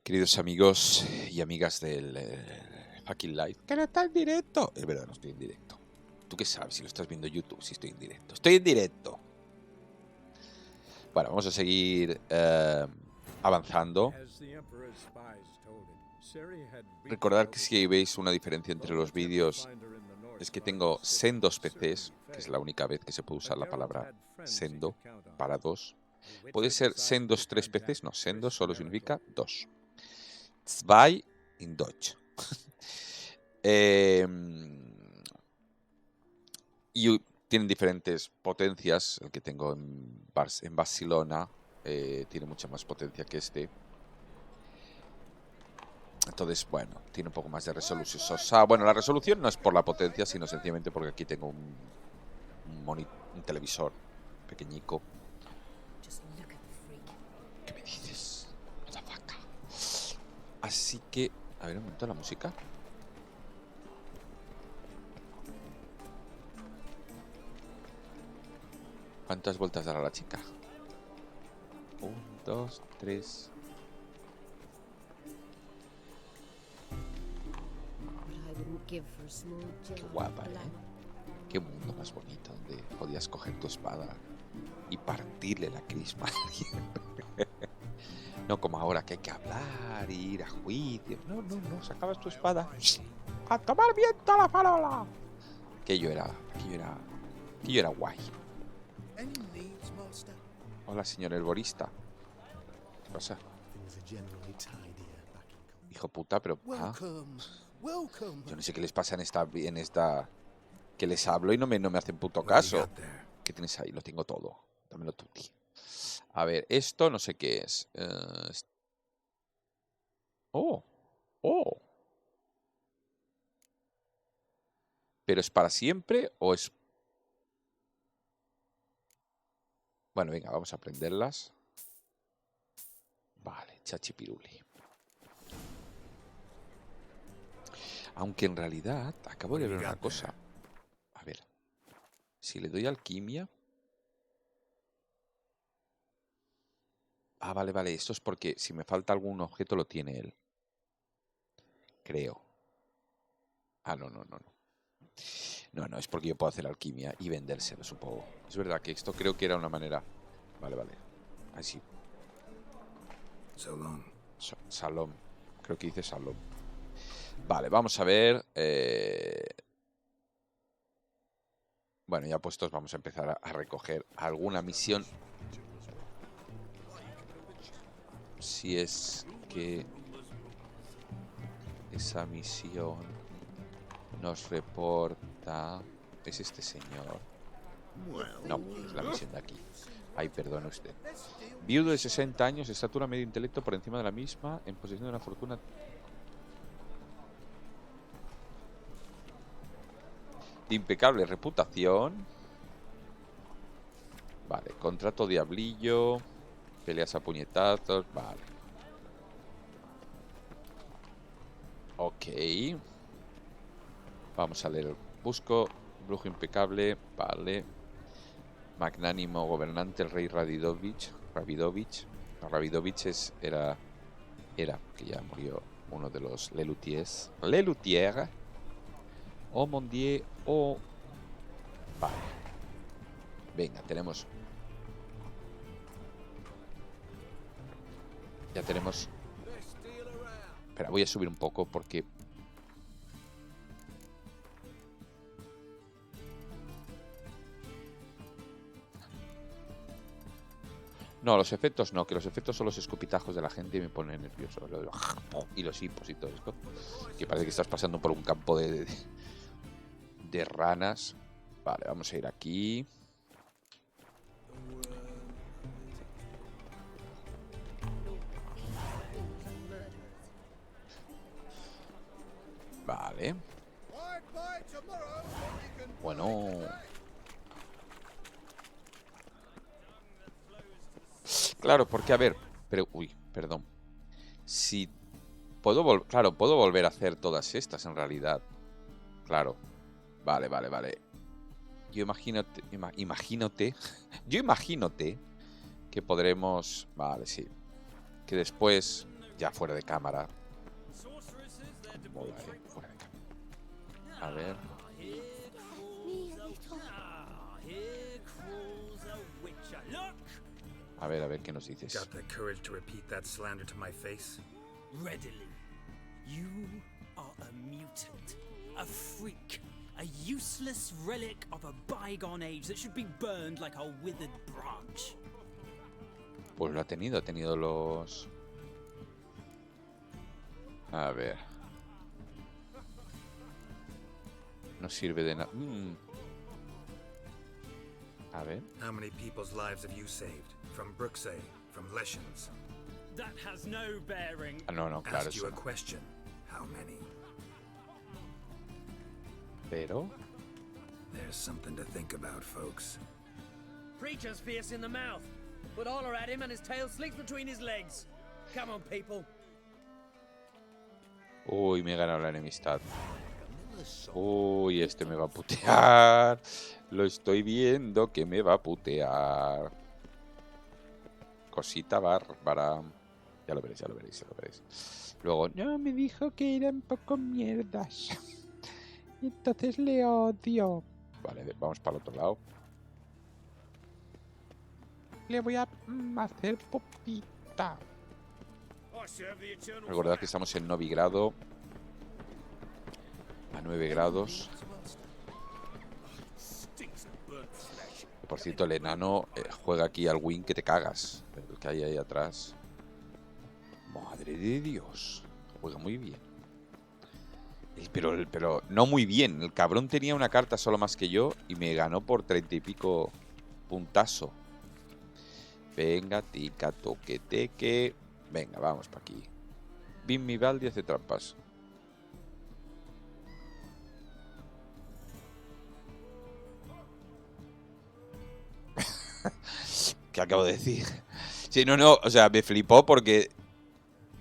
Queridos amigos y amigas del fucking live, que no está en directo. Es verdad, no estoy en directo. ¿Tú qué sabes si lo estás viendo en YouTube? Si estoy en directo. ¡Estoy en directo! Bueno, vamos a seguir avanzando. Recordad que si veis una diferencia entre los vídeos es que tengo sendos PCs, que es la única vez que se puede usar la palabra sendo para dos. Puede ser sendos 3 PCs, no, sendo solo significa dos. Zwei in Deutsch. Y tienen diferentes potencias. El que tengo en Barcelona tiene mucha más potencia que este. Entonces, bueno, tiene un poco más de resolución. O sea, bueno, la resolución no es por la potencia, sino sencillamente porque aquí tengo un televisor pequeñico. ¿Qué me dices? Así que, a ver un momento la música. ¿Cuántas vueltas dará la chica? 1, 2, 3. Qué guapa, ¿eh? Qué mundo más bonito donde podías coger tu espada y partirle la crisma a alguien. No como ahora que hay que hablar, ir a juicio. No, sacabas tu espada. ¡A tomar viento a la farola! Que yo era guay. Hola, señor herborista. ¿Qué pasa? Hijo puta, pero... Yo no sé qué les pasa en esta... Que les hablo y no me hacen puto caso. ¿Qué tienes ahí? Lo tengo todo. Dámelo tú, tío. A ver, esto no sé qué es. Oh. ¿Pero es para siempre o es...? Bueno, venga, vamos a aprenderlas. Vale, chachipiruli. Aunque en realidad acabo de ver una cosa. A ver. Si le doy alquimia... Ah, vale. Esto es porque si me falta algún objeto lo tiene él. Creo. Ah, no. No, es porque yo puedo hacer alquimia y vendérselo, supongo. Es verdad que esto creo que era una manera... Vale. Así. Salón. Creo que dice salón. Vale, vamos a ver. Bueno, ya puestos vamos a empezar a recoger alguna misión. Si es que esa misión nos reporta... ¿Es este señor? No, es la misión de aquí. Ay, perdone usted. Viudo de 60 años, estatura medio intelecto por encima de la misma, en posesión de una fortuna... de impecable reputación. Vale, contrato diablillo. Peleas a puñetazos, vale. Ok. Vamos a leer. Busco brujo impecable, vale. Magnánimo gobernante, el rey Ravidovich. No, Ravidovich era, que ya murió, uno de los Lelutiers. O Mondier o... Vale. Venga, tenemos... Ya tenemos... Espera, voy a subir un poco porque... No, los efectos no, que los efectos son los escupitajos de la gente y me ponen nervioso. Y los hipos y todo esto. Que parece que estás pasando por un campo de ranas. Vale, vamos a ir aquí. Vale. Bueno. Claro, porque a ver... Pero, uy, perdón. Si puedo volver a hacer todas estas en realidad. Claro. Vale. Yo imagínate. Yo imagínate que podremos... Vale, sí. Que después Ya fuera de cámara. Mola, fuera de cámara. A ver. A ver qué nos dices. Got the courage to repeat that slander to my face? Readily. You are a mutant, a freak, a useless relic of a bygone age that should be burned like a withered branch. Pues lo ha tenido los... A ver. No sirve de nada. A ver. How many people's lives have you saved? From Brooksay, from Leshens? That has no bearing. Ah, no, claro, Asked you eso a no. question. How many? Pero... There's something to think about, folks. Preacher's fierce in the mouth, but holler at him and his tail slicks between his legs. Come on, people. Uy, me he ganado la enemistad. Uy, este me va a putear. Lo estoy viendo que me va a putear. Cosita bárbara. Ya lo veréis, ya lo veréis, ya lo veréis. Luego, no, me dijo que era un poco mierdas. Y entonces le odio. Vale, vamos para el otro lado. Le voy a hacer popita. Recordad que estamos en novigrado. A 9 grados. Por cierto, el enano juega aquí al win que te cagas. El que hay ahí atrás. Madre de Dios. Juega muy bien. Pero no muy bien. El cabrón tenía una carta solo más que yo y me ganó por 30 y pico puntazo. Venga, tica, toque, teque. Venga, vamos para aquí. Bim mi Baldi hace trampas. ¿Qué acabo de decir? Sí, no, o sea, me flipó porque...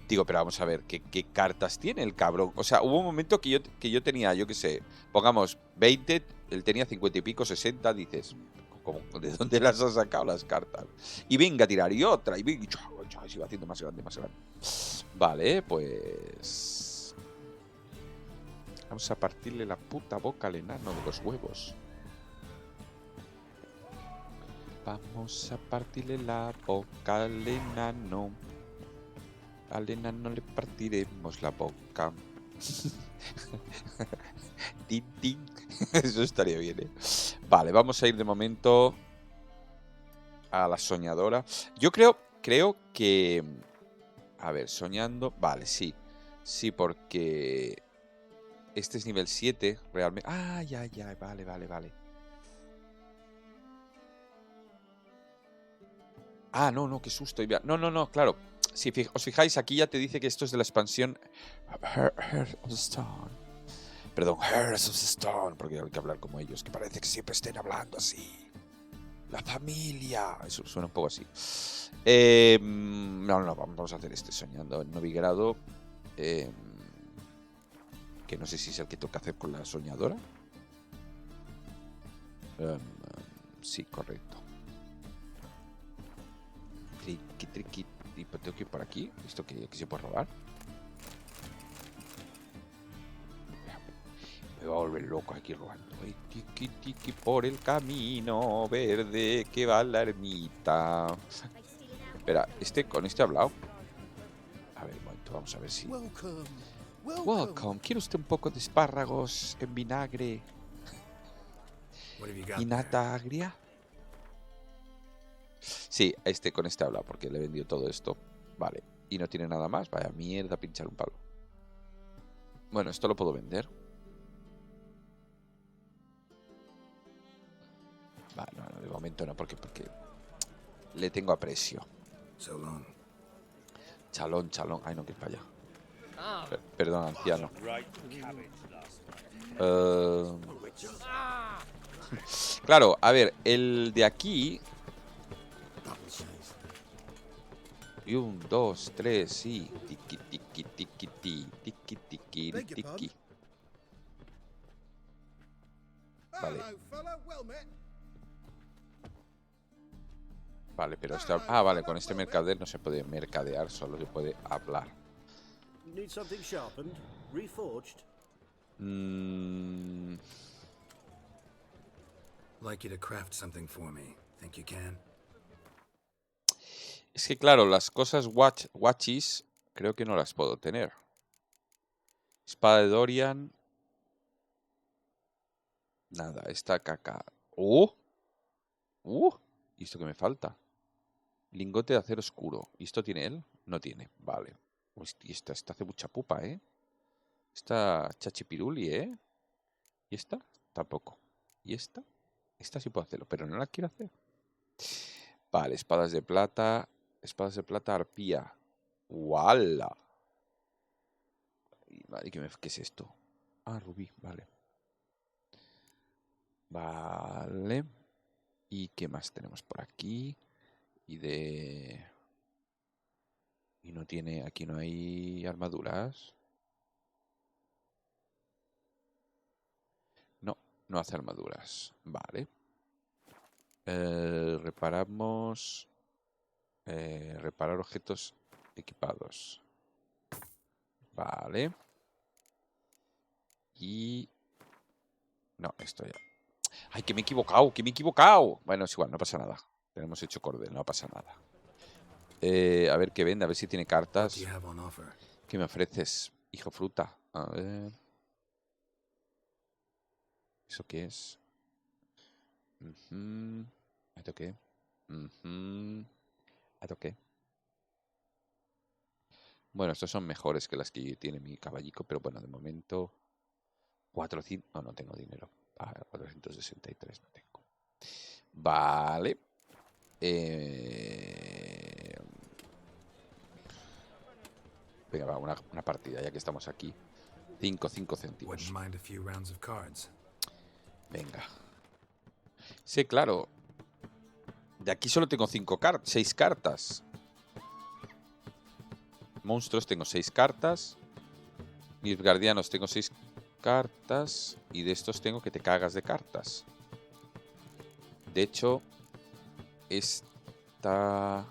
Digo, pero vamos a ver, ¿qué cartas tiene el cabrón? O sea, hubo un momento que yo tenía, yo qué sé, pongamos 20, él tenía 50 y pico, 60, dices, ¿de dónde las has sacado las cartas? Y venga a tirar, y otra, y venga, se va haciendo más grande, más grande. Vale, pues... Vamos a partirle la puta boca al enano de los huevos. Vamos a partirle la boca al enano. Al enano le partiremos la boca. Tin, tin. Eso estaría bien, ¿eh? Vale, vamos a ir de momento a la soñadora. Yo creo que... A ver, soñando... Vale, sí. Sí, porque... Este es nivel 7, realmente... Ah, ya, vale. Ah, no, qué susto. No, claro. Si os fijáis, aquí ya te dice que esto es de la expansión Heart of the Stone. Perdón, Heart of the Stone, porque hay que hablar como ellos, que parece que siempre estén hablando así. La familia. Eso suena un poco así. No, vamos a hacer este soñando en novigrado. Que no sé si es el que toca hacer con la soñadora. Sí, correcto. Triqui. Y tengo que ir por aquí. ¿Esto que se puede robar? Me va a volver loco aquí robando. Tiki por el camino verde que va a la ermita. Espera, con este he hablado. A ver, un momento, vamos a ver si... Welcome. ¿Quiere usted un poco de espárragos en vinagre y nata agria? Sí, con este habla porque le he vendido todo esto. Vale, y no tiene nada más. Vaya mierda, pinchar un palo. Bueno, esto lo puedo vender. Vale, no, de momento no, porque le tengo aprecio. Chalón. Ay, no, que es para allá. Perdón, anciano. Claro, a ver, el de aquí... Y 1, 2, 3, sí. Tiki. Vale. Vale, pero vale, con este mercader no se puede mercadear, solo se puede hablar. Need something sharpened? Reforged? Like you to craft something for me. Think you can? Es que claro, las cosas watchis creo que no las puedo tener. Espada de Dorian. Nada, esta caca. ¡Oh! ¿Y esto qué me falta? Lingote de acero oscuro. ¿Y esto tiene él? No tiene. Vale. Hostia, esta hace mucha pupa, ¿eh? Esta chachipiruli, ¿eh? ¿Y esta? Tampoco. ¿Y esta? Esta sí puedo hacerlo, pero no la quiero hacer. Vale, espadas de plata. Espadas de plata arpía. ¡Wala! Vale, ¿qué es esto? Ah, rubí, vale. Vale. ¿Y qué más tenemos por aquí? Y no tiene... Aquí no hay armaduras. No hace armaduras. Vale. Reparamos... reparar objetos equipados. Vale. Y... No, esto ya... ¡Ay, que me he equivocado! ¡Que me he equivocado! Bueno, es igual, no pasa nada. Tenemos hecho cordel, no pasa nada. A ver qué vende, a ver si tiene cartas. ¿Qué me ofreces? Hijo fruta. A ver... ¿Eso qué es? ¿Esto qué? ¿Esto qué? Bueno, estos son mejores que las que tiene mi caballico, pero bueno, de momento... 400... No tengo dinero. 463 no tengo. Vale. Venga, va, una partida, ya que estamos aquí. 5 céntimos. Venga. Sí, claro. De aquí solo tengo 6 cartas. Monstruos tengo 6 cartas. Mis guardianos tengo 6 cartas. Y de estos tengo que te cagas de cartas. De hecho, esta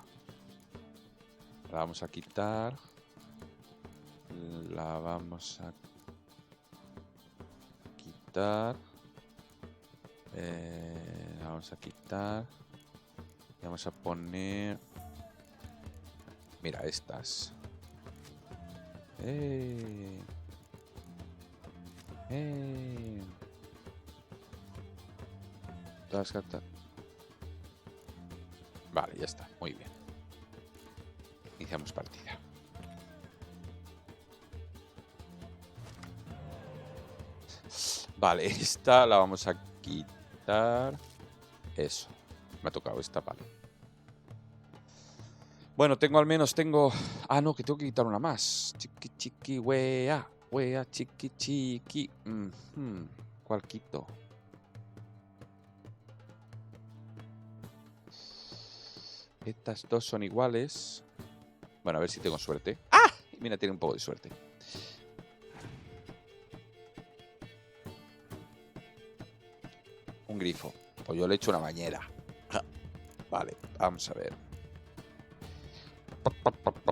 la vamos a quitar. La vamos a quitar. La vamos a quitar. Y vamos a poner... Mira, estas. Todas las cartas. Vale, ya está. Muy bien. Iniciamos partida. Vale, esta la vamos a quitar. Eso. Me ha tocado esta, vale. Bueno, tengo al menos, Ah, no, que tengo que quitar una más. Chiqui, chiqui, wea. Wea, chiqui, chiqui. ¿Cuál quito? Estas dos son iguales. Bueno, a ver si tengo suerte. ¡Ah! Mira, tiene un poco de suerte. Un grifo. Pues yo le echo una bañera. Vale, vamos a ver.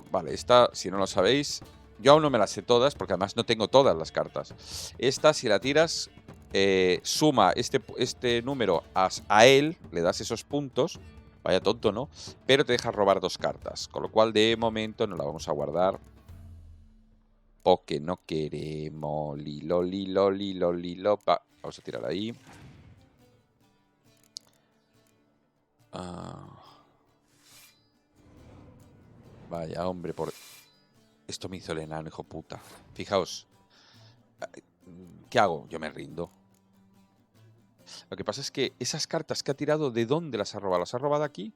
Vale, esta, si no lo sabéis, yo aún no me las sé todas, porque además no tengo todas las cartas. Esta, si la tiras, suma este número a él, le das esos puntos. Vaya tonto, ¿no? Pero te deja robar 2 cartas. Con lo cual, de momento, no la vamos a guardar. Porque no queremos. Lilo. Vamos a tirar ahí. Vaya, hombre, por... Esto me hizo el enano, hijo puta. Fijaos. ¿Qué hago? Yo me rindo. Lo que pasa es que esas cartas que ha tirado, ¿de dónde las ha robado? ¿Las ha robado aquí?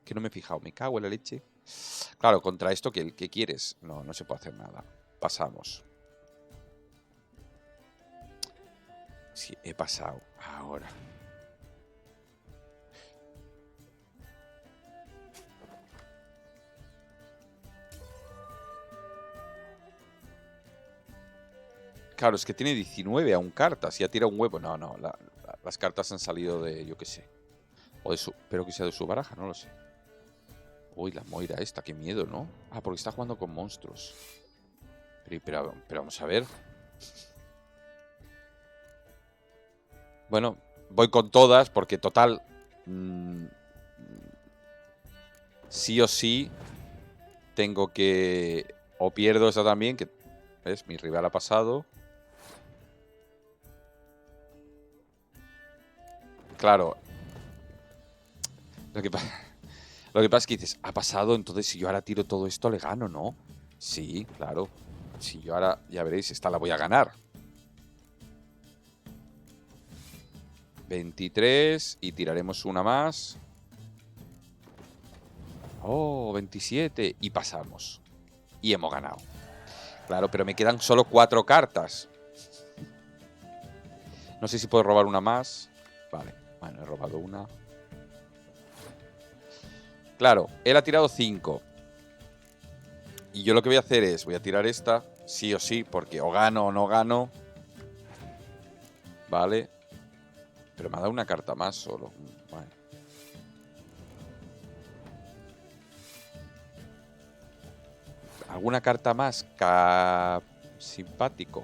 Que no me he fijado. Me cago en la leche. Claro, contra esto, ¿qué quieres? No se puede hacer nada. Pasamos. Sí, he pasado. Ahora. Claro, es que tiene 19 aún cartas y ha tirado un huevo. No, las cartas han salido de, yo qué sé. O de su... Espero que sea de su baraja, no lo sé. Uy, la Moira esta, qué miedo, ¿no? Ah, porque está jugando con monstruos. Pero vamos a ver. Bueno, voy con todas porque total... sí o sí tengo que... O pierdo esa también, que ¿ves? Mi rival ha pasado. Claro. Lo que pasa es que dices, ha pasado, entonces si yo ahora tiro todo esto le gano, ¿no? Sí, claro. Si yo ahora, ya veréis, esta la voy a ganar. 23 y tiraremos una más. Oh, 27 y pasamos. Y hemos ganado. Claro, pero me quedan solo 4 cartas. No sé si puedo robar una más. Vale, bueno, he robado una. Claro, él ha tirado 5. Y yo lo que voy a hacer es, voy a tirar esta, sí o sí, porque o gano o no gano. Vale. Pero me ha dado una carta más solo. Bueno. ¿Alguna carta más? Simpático.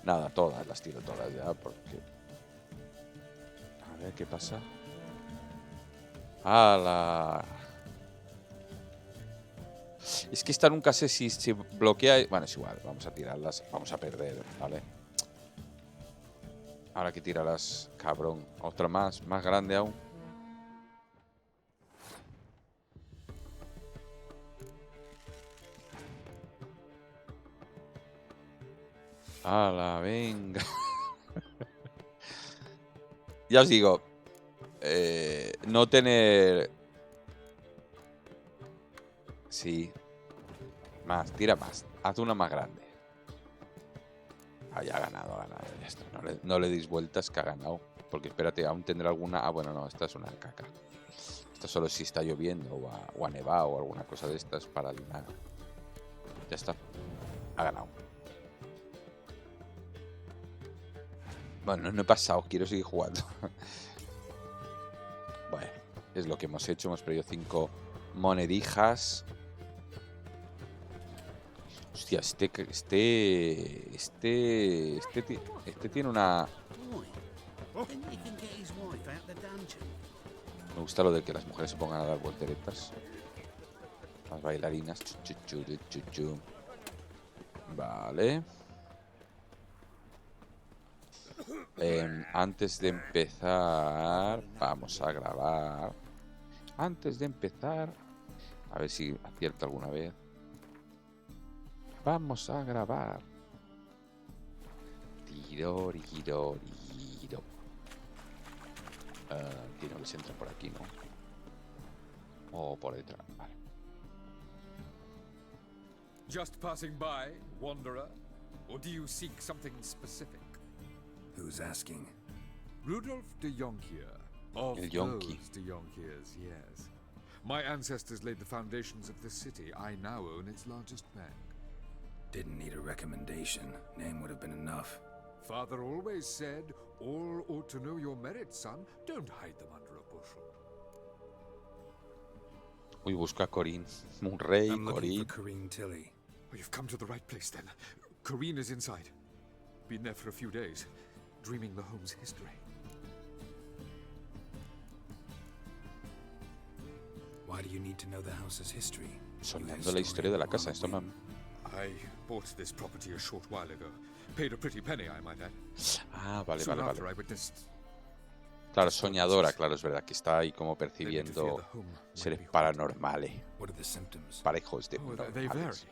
Nada, todas, las tiro todas ya, porque... A ver, ¿qué pasa? ¡Hala! Es que esta nunca sé si se bloquea... Bueno, es igual, vamos a tirarlas. Vamos a perder, ¿vale? Ahora que tirarlas, cabrón. Otra más grande aún. ¡Hala, venga! Ya os digo, no tener... Sí. Más, tira más. Haz una más grande. Ah, ya ha ganado, ya está. No le deis vueltas que ha ganado. Porque espérate, aún tendrá alguna... Ah, bueno, no, esta es una caca. Esta solo si está lloviendo o ha nevado o alguna cosa de estas para alinear. Ya está. Ha ganado. Bueno, no he pasado, quiero seguir jugando. Bueno, es lo que hemos hecho. Hemos perdido 5 monedijas. Hostia, este tiene una... Me gusta lo de que las mujeres se pongan a dar volteretas. Las bailarinas. Vale. Antes de empezar, vamos a grabar. Antes de empezar, a ver si acierto alguna vez. Vamos a grabar. Tiro. Tiro que se entra por aquí, ¿no? O por detrás, vale. Just passing by, wanderer? Or do you seek something specific? Who's asking? Rudolf de Jonkier. Of El Yonki. those de Jonkiers, yes. My ancestors laid the foundations of this city. I now own its largest bank. Didn't need a recommendation. Name would have been enough. Father always said, all ought to know your merits, son. Don't hide them under a bushel. Uy, busca a Corinne. Un rey, I'm looking Corinne. for Corrine Tilly. Oh, you've come to the right place, then. Corrine is inside. Been there for a few days, dreaming the home's history. Why do you need to know the house's history? Soñando la historia de la casa. Esto me... I bought this property a short while ago. Paid a pretty penny, I might add. Ah, vale. Soon after I witnessed... Claro, soñadora, claro, es verdad que está ahí como percibiendo seres paranormales. What are the symptoms? Parejos de Oh, they vary. normales.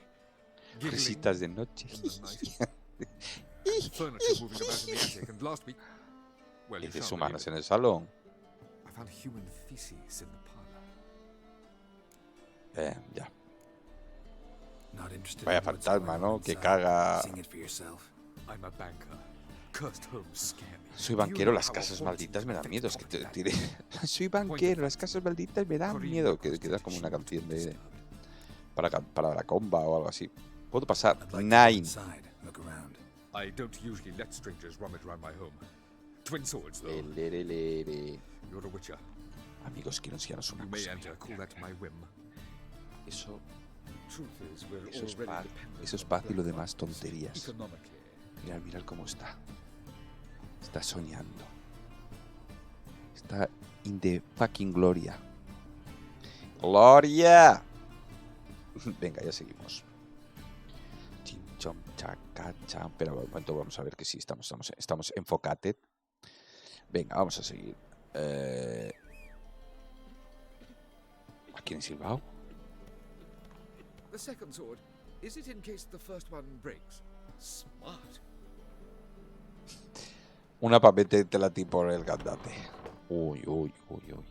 Risitas de noche. Furniture moving about in the attic, and last week... Well, you Heces shan't humanos en believe el salón. it. I found human feces in the parlor. Ya. Not interested Vaya in what's fantasma, going ¿no? on Que inside. caga. Seeing it for yourself. I'm a banker. Cursed homes scare me. Soy Do you banquero, know las how a casas haunting malditas me dan affects miedo. Es que te property diré. values? Soy banquero, las casas malditas me dan miedo. Que queda como una canción de para la comba o algo así. Puedo pasar. I'd like to go 9. inside, look around. I don't usually let strangers rummage around my home. Twin swords, though. Lelelelele. You're a witcher. Amigos, quiero enseñaros una You may cosa. enter, call that my whim. Eso Eso es paz y lo demás tonterías. Mirad, mirad cómo está. Está soñando. Está in the fucking gloria. ¡Gloria! Venga, ya seguimos. Chinchom, chacacha. Pero un momento, vamos a ver que sí, estamos enfocated. Venga, vamos a seguir. ¿A quién he silbado? The second sword, is it in case the first one breaks? Smart. Una para meterte la ti por el gandate. Uy, uy, uy, uy.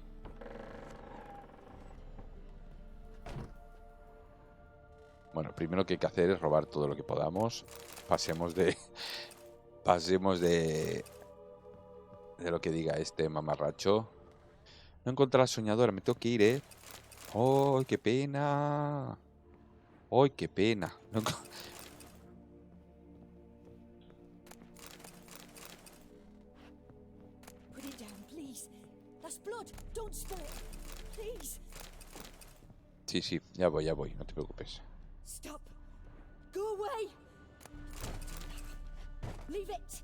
Bueno, primero que hay que hacer es robar todo lo que podamos. Pasemos de lo que diga este mamarracho. No encontré a la soñadora, me tengo que ir, ¿eh? ¡Ay, qué pena! ¡Ay, qué pena! No Put it down, please. That's blood. Don't spill it. Please. Sí, ya voy, no te preocupes. Stop. Go away. Leave it.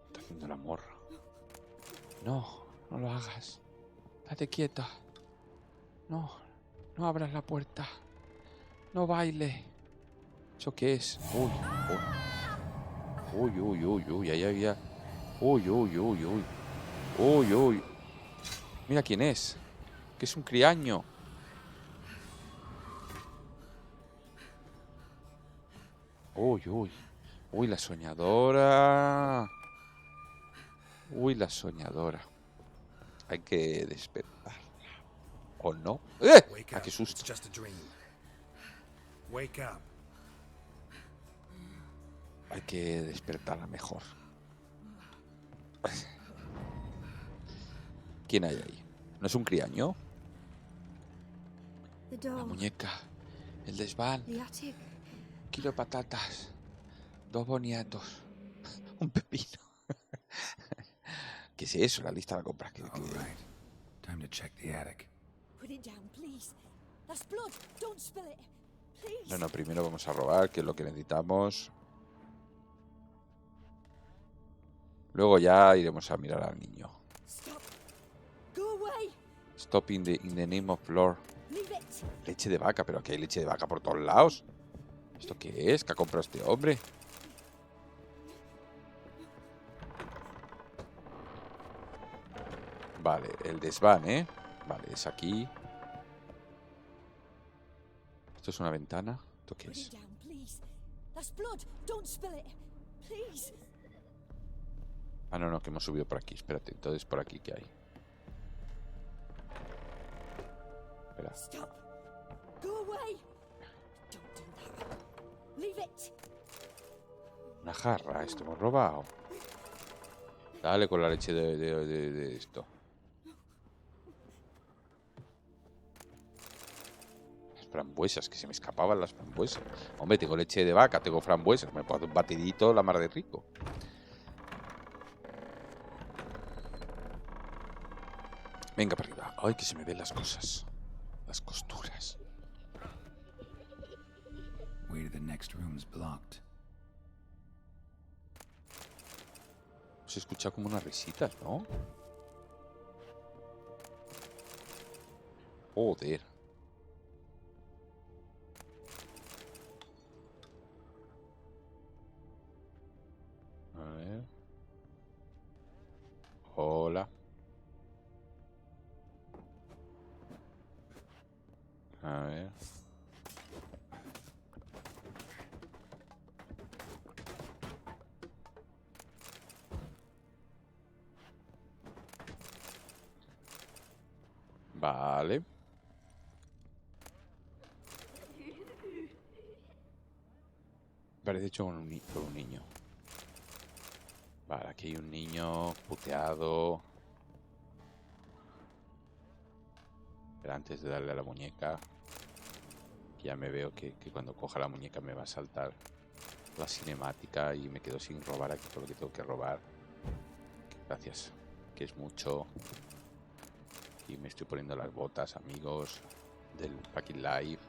Está haciendo el amor. No, no lo hagas. Date quieta. No abras la puerta. No baile. ¿Eso qué es? Uy, ahí había. Uy. Mira quién es. Que es un criaño. Uy, la soñadora. La soñadora. Hay que despertarla. ¿O no? Wake ¡Ah, up. qué It's susto! just a dream. Wake up. Hay que despertarla mejor. ¿Quién hay ahí? ¿No es un criaño? The La door. muñeca. El desván. The attic. Kilo de patatas. 2 boniatos. Un pepino. ¿Qué es eso? La lista de compras. All right. Time to check the attic. Put it down, please. That's blood. Don't spill it. Please. No, primero vamos a robar, que es lo que necesitamos. Luego ya iremos a mirar al niño. Stop. Go away. Stop in the name of Lord. Leave it. Leche de vaca, pero aquí hay leche de vaca por todos lados. ¿Esto qué es? ¿Qué ha comprado este hombre? Vale, el desván, ¿eh? Vale, es aquí. ¿Esto es una ventana? ¿Esto qué Put it es? down, please. That's blood. Don't spill it. Please. Ah, no, que hemos subido por aquí. Espérate, entonces por aquí, ¿qué hay? Espera. Stop. Go away. Don't do that. Leave it. Una jarra, esto hemos robado. Dale con la leche de esto. Las frambuesas, que se me escapaban las frambuesas. Hombre, tengo leche de vaca, tengo frambuesas. Me puedo hacer un batidito la mar de rico. Venga para arriba. Ay, que se me ven las cosas. Las costuras. Way to the next room's blocked. Se escucha como unas risitas, ¿no? Joder. A ver. Hola. A ver. Vale. Parece hecho por un niño. Vale, aquí hay un niño puteado. Pero antes de darle a la muñeca, ya me veo que cuando coja la muñeca me va a saltar la cinemática y me quedo sin robar aquí todo lo que tengo que robar. Gracias, que es mucho. Y me estoy poniendo las botas, amigos, del Packing Life.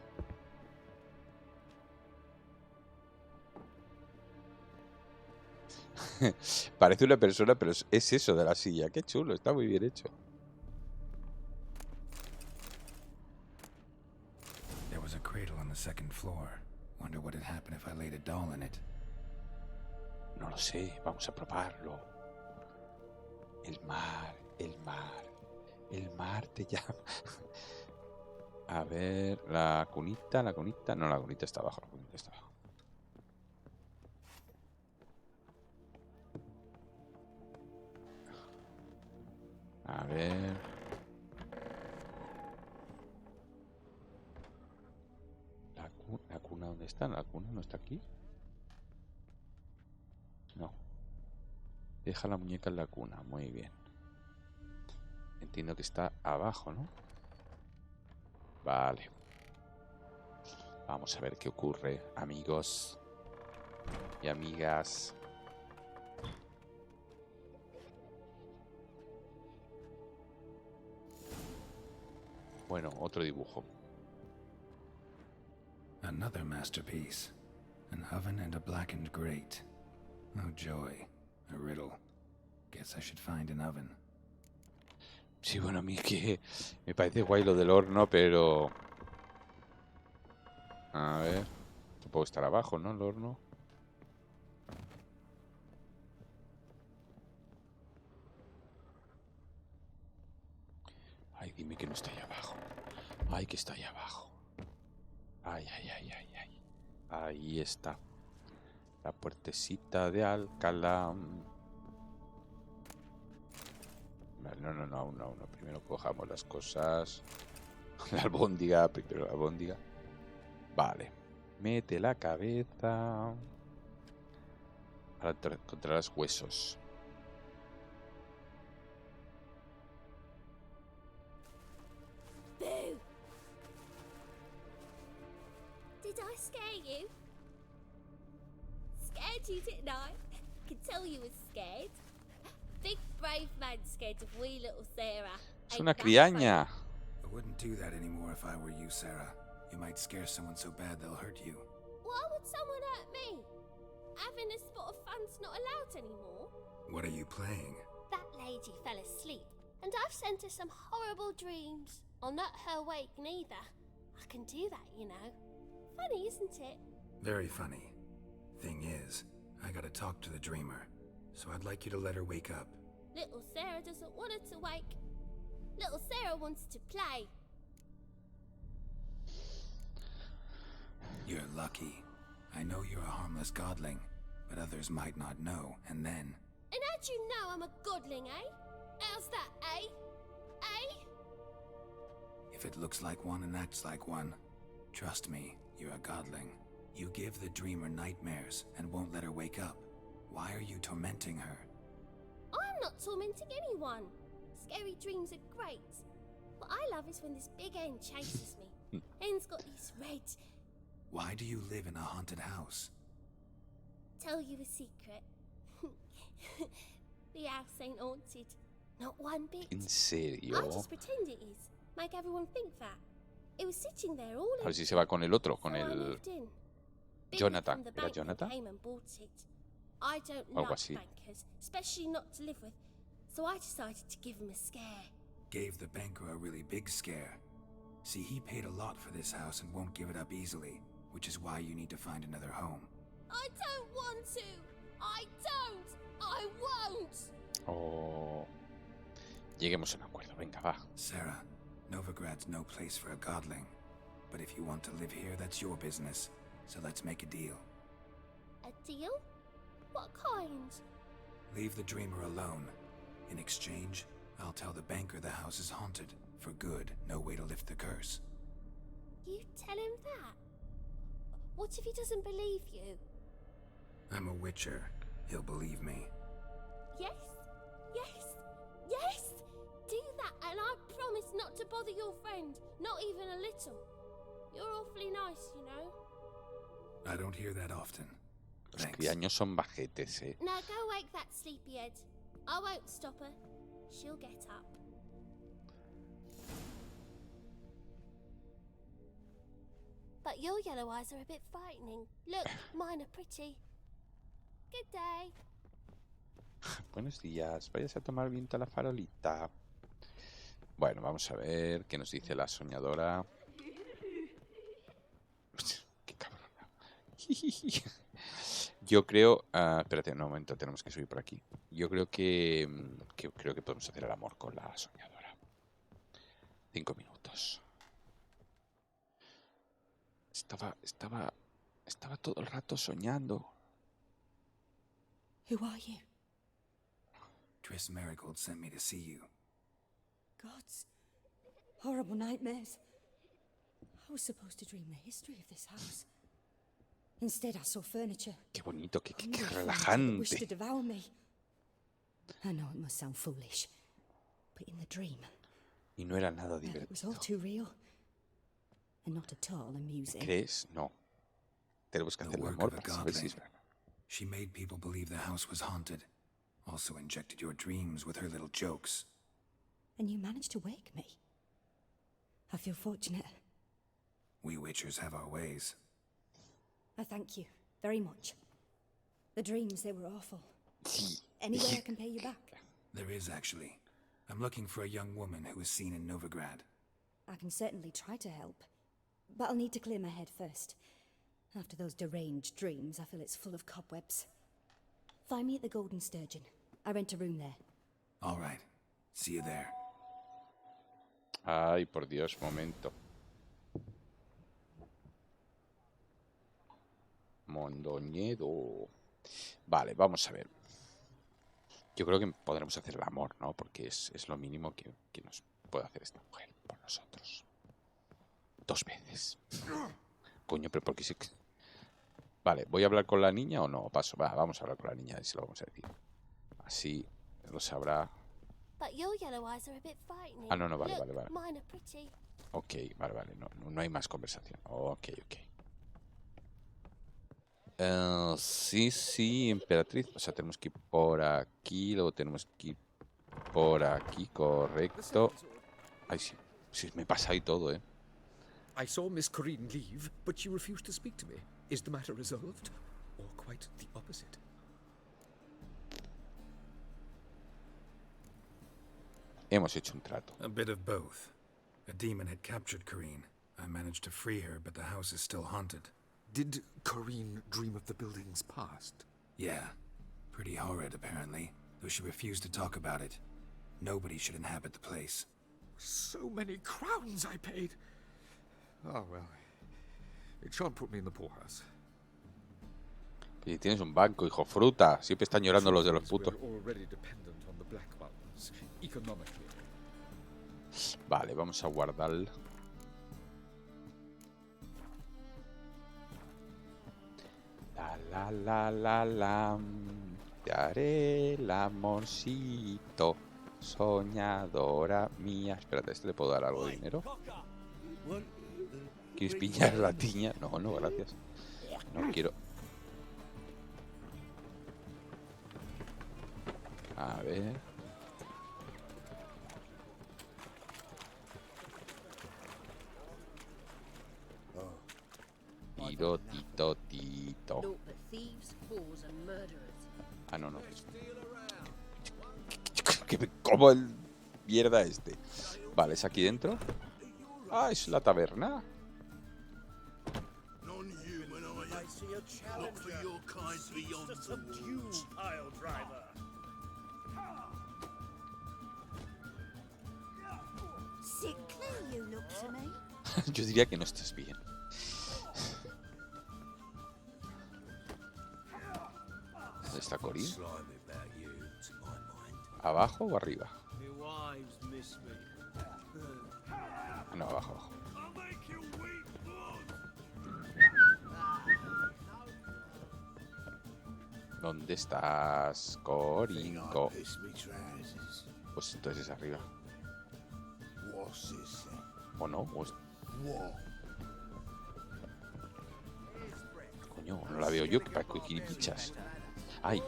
Parece una persona, pero es eso de la silla. Qué chulo, está muy bien hecho. There was a cradle on the second floor. Wonder what would happen if I laid a doll in it. No lo sé, vamos a probarlo. El mar, el mar, el mar te llama. A ver, la cunita. No, la cunita está abajo, A ver. ¿La cuna dónde está? ¿La cuna no está aquí? No. Deja la muñeca en la cuna, muy bien. Entiendo que está abajo, ¿no? Vale. Vamos a ver qué ocurre, amigos y amigas. Bueno, otro dibujo. Another masterpiece. An oven and a blackened grate. Oh joy. A riddle. Guess I should find an oven. Sí, bueno, a mí que me parece guay lo del horno, pero... A ver... Supongo estar abajo, ¿no? El horno. Ay, dime que no está ahí abajo. Ay, que está ahí abajo. Ay, ay, ay, ay, ay. Ahí está. La puertecita de Alcalá. Vale, no, aún no. Primero cojamos las cosas. La albóndiga, primero la albóndiga. Vale. Mete la cabeza. Para encontrar los huesos. Boo! Did I scare you? Scared you, didn't I? Could tell you was scared. Big brave man scared of wee little Sarah. Es una criaña. I wouldn't do that anymore if I were you, Sarah. You might scare someone so bad they'll hurt you. Why would someone hurt me? Having a spot of fun's not allowed anymore. What are you playing? That lady fell asleep, and I've sent her some horrible dreams. I'll not her wake neither. I can do that, you know. Funny, isn't it? Very funny. Thing is, I gotta talk to the dreamer, so I'd like you to let her wake up. Little Sarah doesn't want her to wake. Little Sarah wants to play. You're lucky. I know you're a harmless godling, but others might not know, and then... And how'd you know I'm a godling, eh? How's that, eh? Eh? If it looks like one and acts like one, trust me, you're a godling. You give the dreamer nightmares and won't let her wake up. Why are you tormenting her? I'm not tormenting anyone. Scary dreams are great. What I love is when this big hen chases me. Hen's got these red... Why do you live in a haunted house? Tell you a secret. The house ain't haunted. Not one bit. ¿En serio? I just pretend it is. Make everyone think that. It was sitting there all A ver si se va con el otro, con el... Jonathan. ¿Era Jonathan? I don't Algo like así. bankers, especially not to live with. So I decided to give him a scare. Gave the banker a really big scare. See, he paid a lot for this house and won't give it up easily, which is why you need to find another home. I don't want to. I don't. I won't. Oh. Lleguemos a un acuerdo. Venga, va. Sarah, Novigrad's no place for a godling. But if you want to live here, that's your business. So let's make a deal. A deal? What kind? Leave the dreamer alone. In exchange, I'll tell the banker the house is haunted. For good, no way to lift the curse. You tell him that? What if he doesn't believe you? I'm a witcher. He'll believe me. Yes? Yes? Yes! Do that and I promise not to bother your friend. Not even a little. You're awfully nice, you know. I don't hear that often. Los Thanks. criaños son bajetes, eh. Now go wake that sleepyhead. I won't stop her. She'll get up. But your yellow eyes are a bit frightening. Look, mine are pretty. Good day. Buenos días, váyase a tomar viento a la farolita. Bueno, vamos a ver qué nos dice la soñadora. Qué cabrona. Yo creo... espérate, un momento, tenemos que subir por aquí. Yo creo que podemos hacer el amor con la soñadora. 5 minutos. Estaba todo el rato soñando. Who are you? Triss Marigold sent me to see you. Gods. Horrible nightmares. I was supposed to dream the history of this house. Instead, I saw furniture. Qué bonito, qué Hungry furniture that wished to relajante. devour me. I know it must sound foolish, but in the dream, Y no era nada well, it was all divertido. too real. And not at all amusing. ¿Crees? No. Tenemos que The hacer el work amor of a para saber si es godling. verdad. She made people believe the house was haunted. Also injected your dreams with her little jokes. And you managed to wake me. I feel fortunate. We witchers have our ways. I thank you very much. The dreams, they were awful. Sí. Any way I can pay you back? There is, actually. I'm looking for a young woman who was seen in Novigrad. I can certainly try to help. But I'll need to clear my head first. After those deranged dreams, I feel it's full of cobwebs. Find me at the Golden Sturgeon. I rent a room there. All right. See you there. Ay, por Dios, momento. Mondoñedo. Vale, vamos a ver. Yo creo que podremos hacer el amor, ¿no? Porque es lo mínimo que nos puede hacer esta mujer por nosotros. 2 veces. Coño, pero ¿por qué se...? Vale, ¿voy a hablar con la niña o no? Paso. Va, vamos a hablar con la niña y se lo vamos a decir. Así lo sabrá. But your yellow eyes are a bit frightening. Ah, no, vale, Look, vale. mine are pretty. Ok, vale. No hay más conversación. Ok. Sí, emperatriz. O sea, tenemos que ir por aquí, luego tenemos que ir por aquí, correcto. Ay, sí. Sí, me pasa ahí todo, ¿eh? I saw Miss Corinne leave, but she refused to speak to me. Is the matter resolved? Or quite the opposite? Hemos hecho un trato. A bit of both. A demon had captured Corinne. I managed to free her, but the house is still haunted. Did Corinne dream of the building's past? Yeah. Pretty horrid, apparently, though she refused to talk about it. Nobody should inhabit the place. So many crowns I paid. Oh, well. It shan't put me in the poorhouse. Que tienes un banco, hijo fruta. Siempre están llorando los de los putos. We're already dependent on the Black Mountains, economically. Vale, vamos a guardar. La. Te haré el amorcito, soñadora mía. Espérate, ¿a este le puedo dar algo de dinero? ¿Quieres pillar la tiña? No, gracias. No quiero. A ver. Tito. Naught but thieves, whores and murderers. Ah, no. ¿Cómo el mierda este? Vale, ¿es aquí dentro? Ah, es la taberna. I see a challenger. To subdue pile driver. Sickly you look to me. Yo diría que no estás bien. ¿Dónde está Corín? ¿Abajo o arriba? Me wives miss me. No, abajo. ¿Dónde estás, Corinco? Pues entonces es arriba. ¿O no? Coño, no la veo yo, que parezco gilipichas. ¡Ay!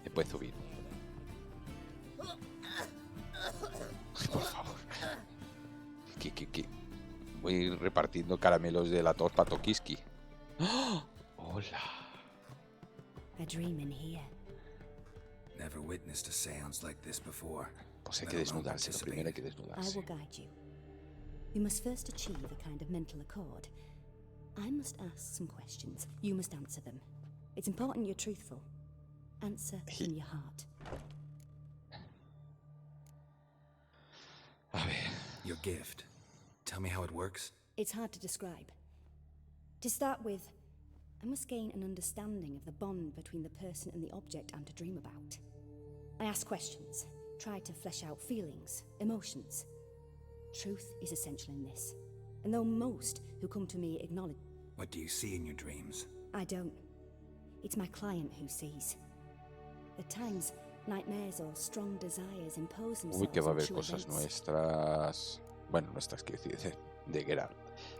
Me puede subir. Ay, por favor. ¿Qué? Voy repartiendo caramelos de la tos para Tokiski. ¡Oh! Hola. A dream in here. Never witnessed a seance like this before. Pues hay que desnudarse, lo primero hay que I desnudarse. will guide you. You must first achieve a kind of mental accord. I must ask some questions. You must answer them. It's important you're truthful. Answer from your heart. A ver. Your gift. Tell me how it works. It's hard to describe. To start with, I must gain an understanding of the bond between the person and the object I'm to dream about. I ask questions, try to flesh out feelings, emotions. Truth is essential in this. And though most who come to me acknowledge... What do you see in your dreams? I don't. It's my client who sees. At times, nightmares or strong desires impose themselves Uy, que va a on haber true cosas events. nuestras. Bueno, nuestras, quiero decir, de Geralt.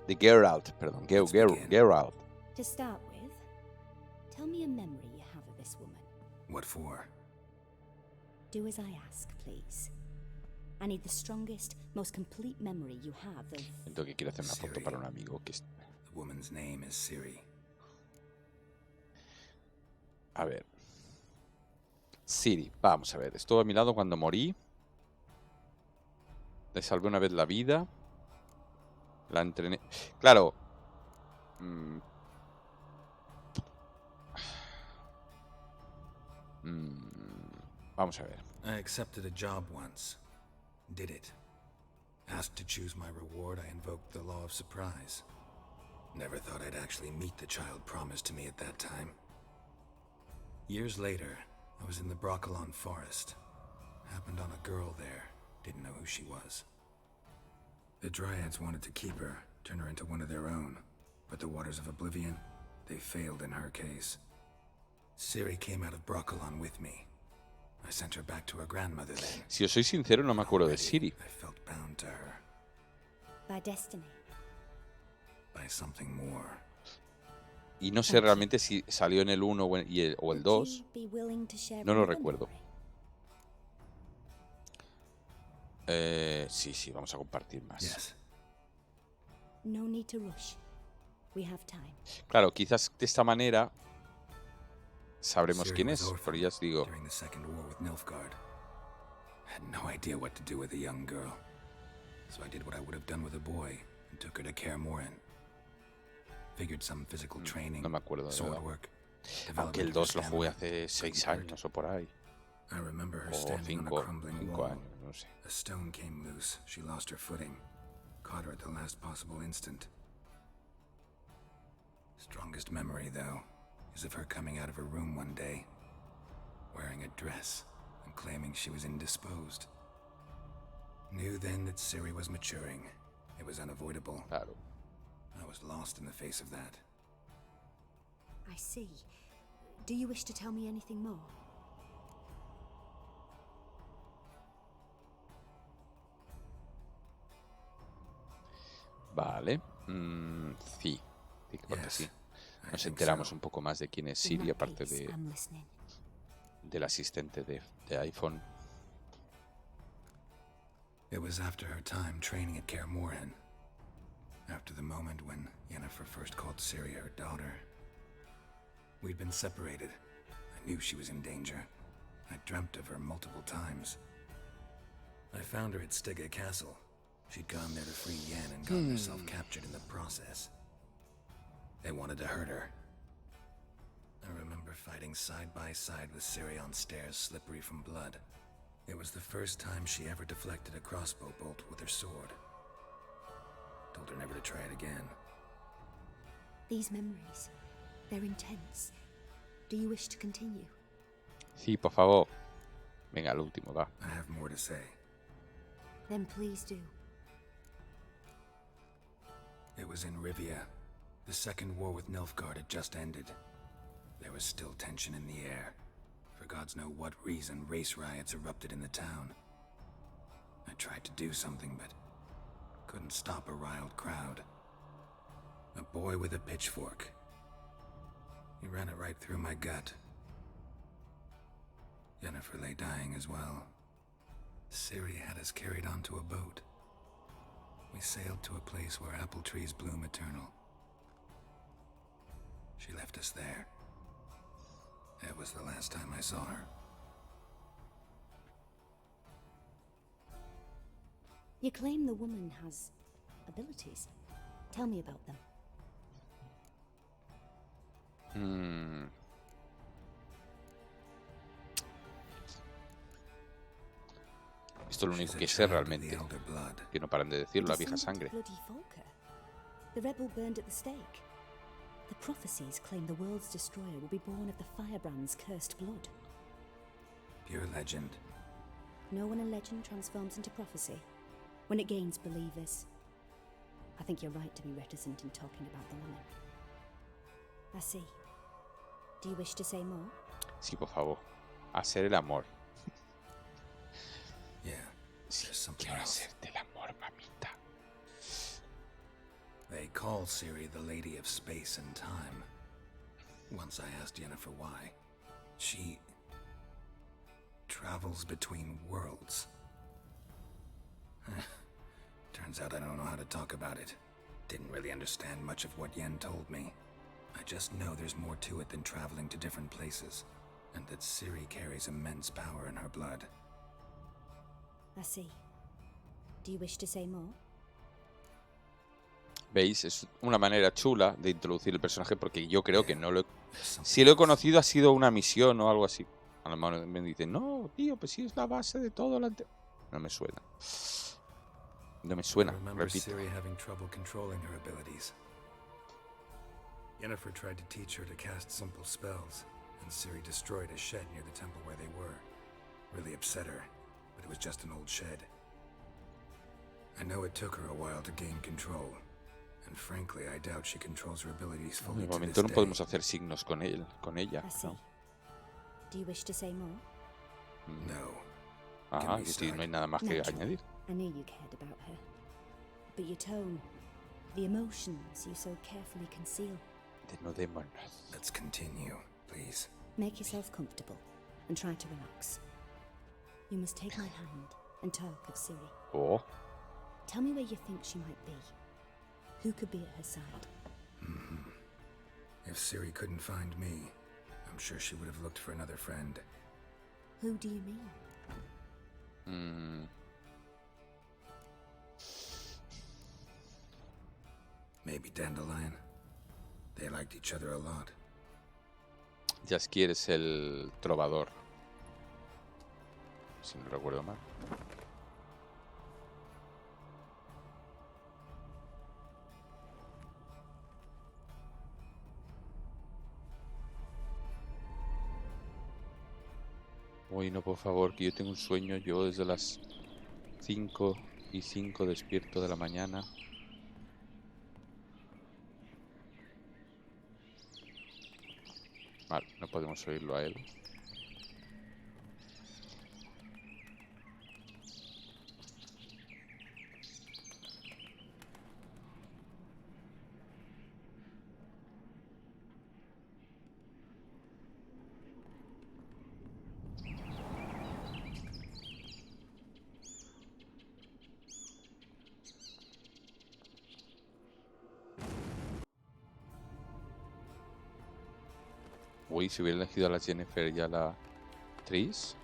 De Geralt, perdón. Let's begin. Geralt. To start with, tell me a memory you have of this woman. What for? Do as I ask, please. I need the strongest, most complete memory you have of... Siento que quiero hacer una foto Siri. para un amigo que es... The woman's name is Siri. A ver. Siri, vamos a ver. Estuvo a mi lado cuando morí. Le salvé una vez la vida. La entrené. Claro. Vamos a ver. I accepted a job once. Did it. Asked to choose my reward, I invoked the law of surprise. Never thought I'd actually meet the child promised to me at that time. Years later, I was in the Broccolon forest. Happened on a girl there. Didn't know who she was. The Dryads wanted to keep her, turn her into one of their own. But the Waters of Oblivion, they failed in her case. Ciri came out of Broccolon with me. I sent her back to her grandmother then. Si os soy sincero, no me acuerdo de Already, Siri. I felt bound to her. By destiny. By something more. Y no sé realmente si salió en el 1 o el Would 2. you be willing to share No lo another recuerdo. memory? Sí, vamos a compartir más. Yes. No need to rush. We have time. Claro, quizás de esta manera sabremos Ciri quién was es, orphaned pero ya os digo. during the Second War with Nilfgaard. Had no idea what to do with a young girl. So I did what I would have done with a boy and took her to Kaer Morhen. Figured some physical training, No me acuerdo de sword verdad. work. Aunque el development 2 of lo jugué stamina. hace 6 Couldn't hurt. años o por ahí. I remember her O standing on a 5 crumbling wall. años, no sé. A stone came loose. She lost her footing. Caught her at the last possible instant. Strongest memory, though, is of her coming out of her room one day, wearing a dress and claiming she was indisposed. Knew then that Ciri was maturing. It was unavoidable. Claro. I was lost in the face of that. I see. Do you wish to tell me anything more? Vale. Sí. Sí, que porque Yes, sí. I Nos think enteramos so. un poco más de quién es In Siri, that aparte case, de, I'm listening. del asistente de iPhone. It was after her time training at Kaer Morhen. After the moment when Yennefer first called Ciri her daughter. We'd been separated. I knew she was in danger. I dreamt of her multiple times. I found her at Stygga Castle. She'd gone there to free Yen and gotten herself captured in the process. They wanted to hurt her. I remember fighting side by side with Ciri on stairs slippery from blood. It was the first time she ever deflected a crossbow bolt with her sword. Told her never to try it again. These memories, they're intense. Do you wish to continue? Sí, por favor. Venga, el último, va. I have more to say. Then please do. It was in Rivia. The Second War with Nilfgaard had just ended. There was still tension in the air. For gods know what reason, race riots erupted in the town. I tried to do something, but couldn't stop a riled crowd. A boy with a pitchfork. He ran it right through my gut. Yennefer lay dying as well. Ciri had us carried onto a boat. We sailed to a place where apple trees bloom eternal. She left us there. That was the last time I saw her. You claim the woman has abilities. Tell me about them. Esto es lo único que sé realmente. Que no paran de decirlo, la vieja sangre. The rebel burned at the stake. The prophecies claim the world's destroyer will be born of the firebrand's cursed blood. Pure legend. Know when a legend transforms into prophecy? When it gains believers. I think you're right to be reticent in talking about the woman. I see. Do you wish to say more? Sí, por favor. Hacer el amor. Yeah, Sí, there's something quiero else. hacerte el amor, mamita. They call Ciri the Lady of Space and Time. Once I asked Yennefer why. She travels between worlds. Turns out I don't know how to talk about it. Didn't really understand much of what Yen told me. I just know there's more to it than traveling to different places, and that Ciri carries immense power in her blood. I see. Do you wish to say more? ¿Veis? Es una manera chula de introducir el personaje porque yo creo que no lo he... Si lo he conocido ha sido una misión o algo así. A lo mejor me dicen, no, tío, pues sí es la base de todo. No me suena. No me suena, repito. Ciri having trouble controlling her abilities. Yennefer tried to teach her to cast simple spells, and Ciri destroyed a shed near the temple where they were. Really upset her, but it was just an old shed. I know it took her a while to gain control, and frankly, I doubt she controls her abilities fully De to this momento no day. podemos hacer signos con él, con ella. I see. ¿No? Do you wish to say more? No. Ajá, we y si start? no hay nada más que Naturally. añadir. I knew you cared about her. But your tone, the emotions you so carefully conceal. Denodémonos. Let's continue, please. Make yourself comfortable and try to relax. You must take my hand and talk of Ciri. Oh, Tell me where you think she might be. Who could be at her side? If Ciri couldn't find me, I'm sure she would have looked for another friend. Who do you mean? Maybe Dandelion. They liked each other a lot. Jaskier es el trovador. Si no recuerdo mal. Uy, no, por favor, que yo tengo un sueño. Yo desde las 5:05 despierto de la mañana. Vale, no podemos oírlo a él. Uy, si hubiera elegido a la Jennifer y a la Tris.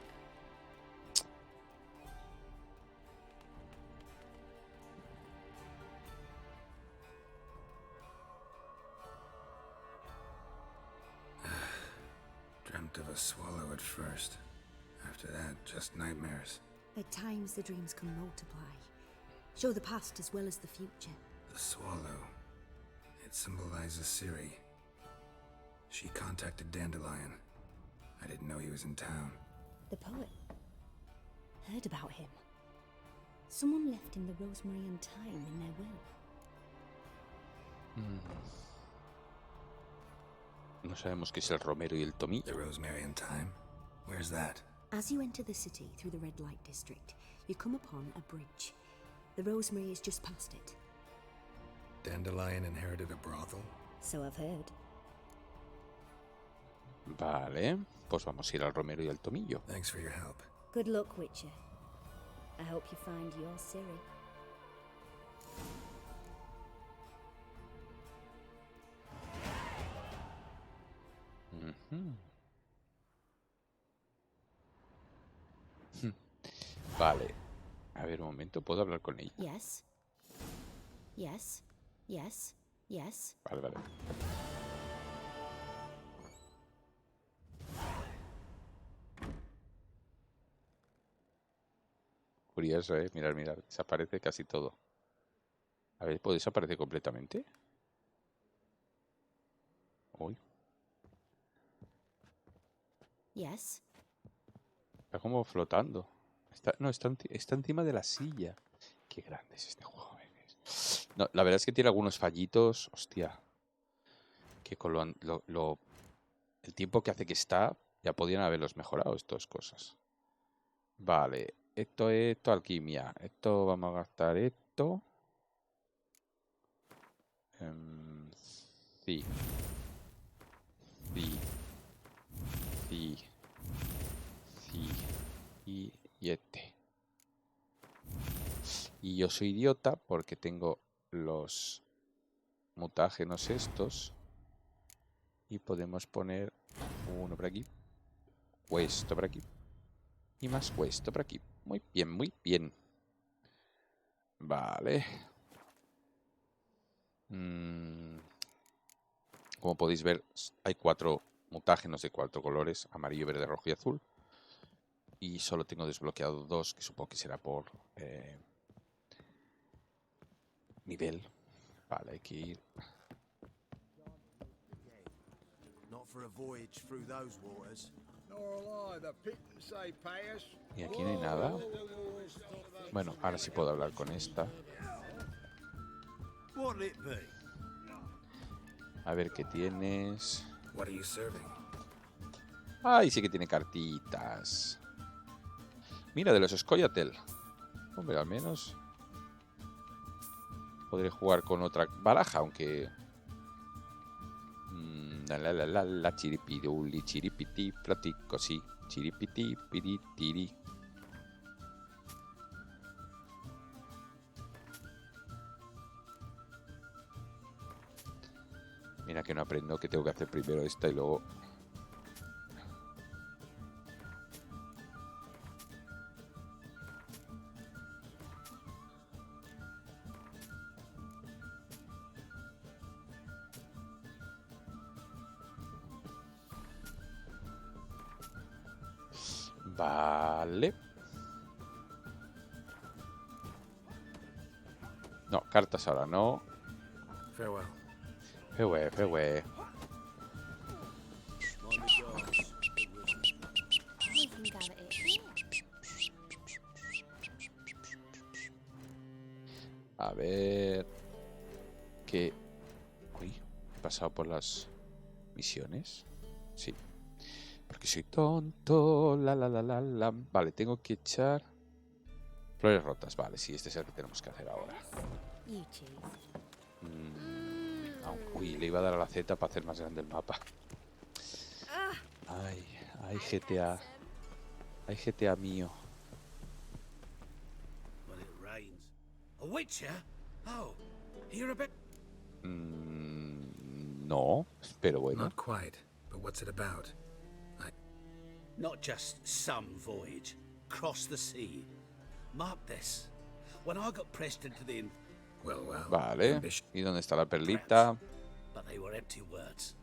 Dreamt of a swallow at first. After that, just nightmares. At times the dreams can multiply. Show the past as well as the future. The swallow. It symbolizes Ciri. She contacted Dandelion. I didn't know he was in town. The poet. Heard about him. Someone left him the rosemary and thyme in their will. No sabemos qué es el romero y el tomillo. The rosemary and thyme? Where's that? As you enter the city through the red light district, you come upon a bridge. The rosemary is just past it. Dandelion inherited a brothel? So I've heard. Vale, pues vamos a ir al romero y al tomillo. Thanks for your help. Good luck, Witcher. I hope you find your Ciri. Vale. A ver, un momento. ¿Puedo hablar con ella? Yes. Yes. Yes. Yes. Vale, vale. Curioso, ¿eh? Mirar, mirar. Desaparece casi todo. A ver, ¿puede desaparecer completamente? Uy, Yes. está como flotando. No, está encima de la silla. Qué grande es este juego. No, la verdad es que tiene algunos fallitos. Hostia. Que con el tiempo que hace que está, ya podían haberlos mejorado estas cosas. Vale. Esto es alquimia. Esto vamos a gastar esto. Sí. Sí. Sí. Sí. Y este. Y yo soy idiota porque tengo los mutágenos estos. Y podemos poner uno por aquí. Esto por aquí. Y más esto por aquí. Muy bien, muy bien. Vale. Como podéis ver, hay 4 mutágenos de 4 colores. Amarillo, verde, rojo y azul. Y solo tengo desbloqueado 2, que supongo que será por nivel. Vale, hay que ir. Y aquí no hay nada. Bueno, ahora sí puedo hablar con esta. A ver qué tienes. Ay, sí que tiene cartitas. Mira, de los Scoia'tael. Hombre, al menos podré jugar con otra baraja, aunque... la chiripiruli, chiripiti, platico, sí. Chiripiti, piritiri. Mira que no aprendo, que tengo que hacer primero esta y luego... Vale. No, cartas ahora no. Farewell. Farewell, farewell. We can gather it here. A ver... ¿Qué? Uy, he pasado por las misiones. Sí. Porque soy tonto. La. Vale, tengo que echar... Flores rotas, vale, sí, este es el que tenemos que hacer ahora. You choose. Uy, le iba a dar a la Z para hacer más grande el mapa. Ay, GTA. Ay, GTA mío. Well, it rains. A witcher? Oh, you're a bit... No, pero bueno. Not quite, but what's it about? Not just some voyage. Cross the sea. Mark this. When I got pressed into the... Well, Vale. ¿Y dónde está la perlita? But they were empty words.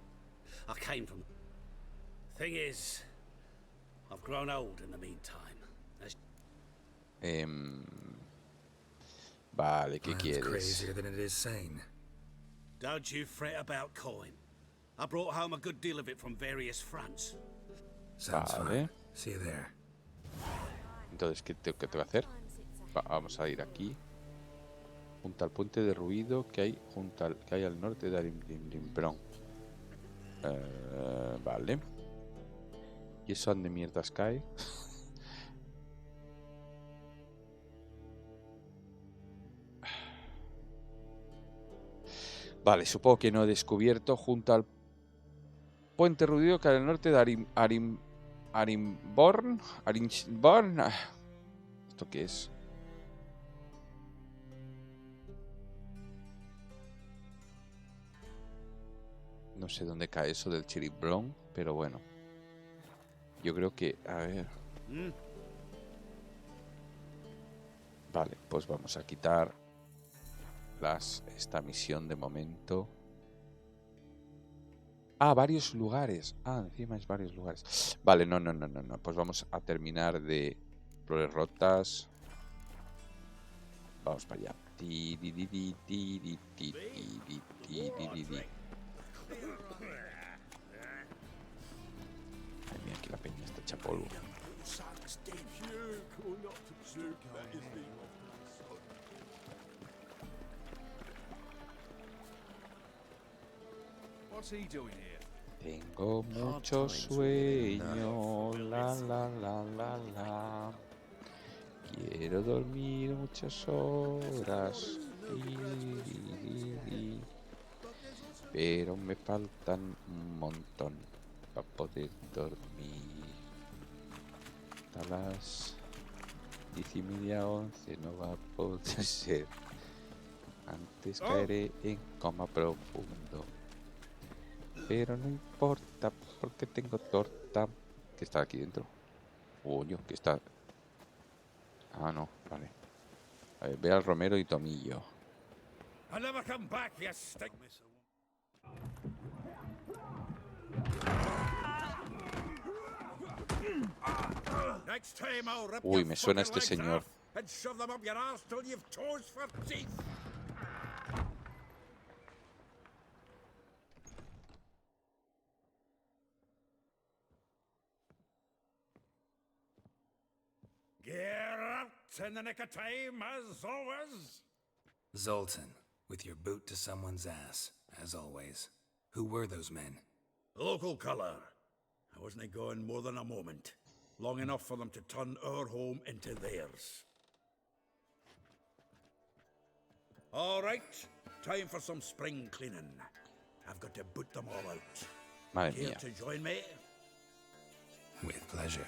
I came from... Thing is, I've grown old in the meantime. Vale, ¿qué Mine's quieres? crazier than it is sane. Don't you fret about coin. I brought home a good deal of it from various fronts. Sounds Vale. fine. See you there. Entonces, ¿qué te voy a hacer? Vamos a ir aquí. Junto al puente de ruido que hay que hay al norte de Arimbrón. Vale. ¿Y eso dónde mierdas cae? Vale, supongo que no he descubierto. Junto al puente ruido que hay al norte de Arimborn. ¿Esto qué es? No sé dónde cae eso del chiribrón, pero bueno. Yo creo que... A ver... Vale, pues vamos a quitar esta misión de momento. Ah, varios lugares. Ah, encima es varios lugares. Vale, no. Pues vamos a terminar de flores rotas. Vamos para allá. Ay, mira, aquí la peña está hecha polvo. Tengo mucho sueño, la. Quiero dormir muchas horas, pero me faltan un montón para poder dormir. Hasta las 10:30, 11 no va a poder ser. Antes caeré en coma profundo. Pero no importa, porque tengo torta. ¿Qué está aquí dentro? Coño, que está... Ah, no, vale. A ver, ve al Romero y Tomillo. Uy, me suena este señor. In the nick of time, as always. Zoltan, with your boot to someone's ass, as always. Who were those men? Local colour. I wasn't going more than a moment. Long enough for them to turn our home into theirs. All right, time for some spring cleaning. I've got to boot them all out. Madre Care mía. to join me? With pleasure.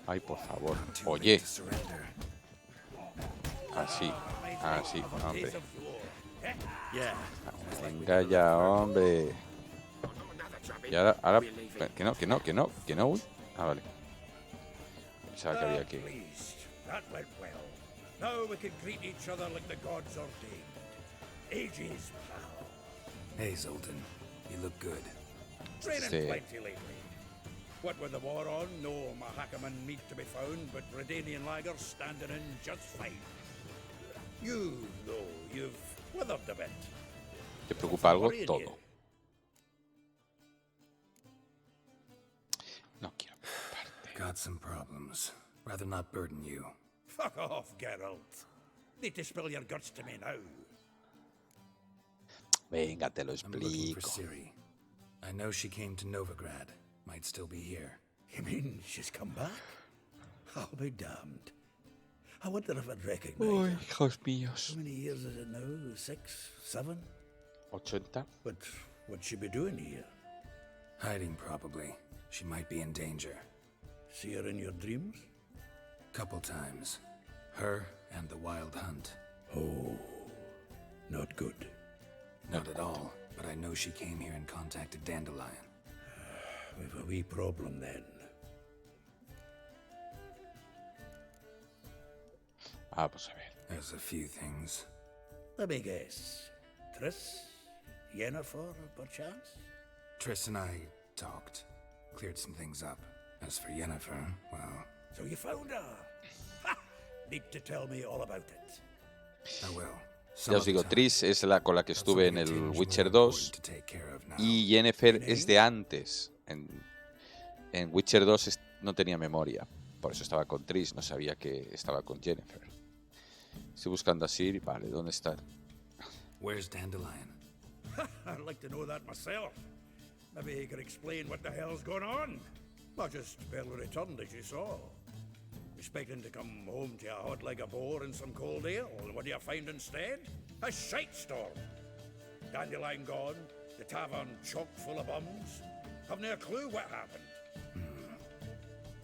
Ay, por favor. Oye. Así, hombre. Venga ya, hombre. Y ahora... Que no. Uy. Ah, vale. Pensaba que había que... That went well. Now we can greet each other like the gods ordained. Ages, pal. Hey, Zoltan. You look good. Training Sí. plenty lately. What with the war on, no Mahakaman meat to be found, but Redanian lagers standing in just fine. You, though, you've withered a bit. ¿Te preocupa algo? Worrying Todo. you. No quiero preocuparte. Got some problems. Rather not burden you. Fuck off, Geralt. Need to spill your guts to me now. Venga, te lo I'm looking for explico. Ciri. I know she came to Novigrad. Might still be here. You mean she's come back? I'll be damned. I wonder if I'd recognize Uy, her. hijos míos. How many years is it now? 6, 7? 80. But what'd she be doing here? Hiding, probably. She might be in danger. See her in your dreams? Couple times. Her and the Wild Hunt. Oh, not good. Not at all, but I know she came here and contacted Dandelion. We've a wee problem then. Vamos a ver. There's a few things. Let me guess. Triss? Yennefer, perchance? Triss and I talked. Cleared some things up. As for Yennefer, well, So you found her? Ha! Need to tell me all about it. I will. Ya os digo, Triss es la con la que estuve en el Witcher 2 y Yennefer es de antes. En Witcher 2 no tenía memoria, por eso estaba con Triss, no sabía que estaba con Yennefer. Estoy buscando a Ciri, vale, ¿dónde está? Where's Dandelion? I'd like to know that myself. Maybe he could explain what the hell's going on. I just barely returned, as you saw. Expecting to come home to a hot like a boar and some cold ale, and what do you find instead? A shite storm. Dandelion gone, the tavern chock full of bums. Haven't a clue what happened.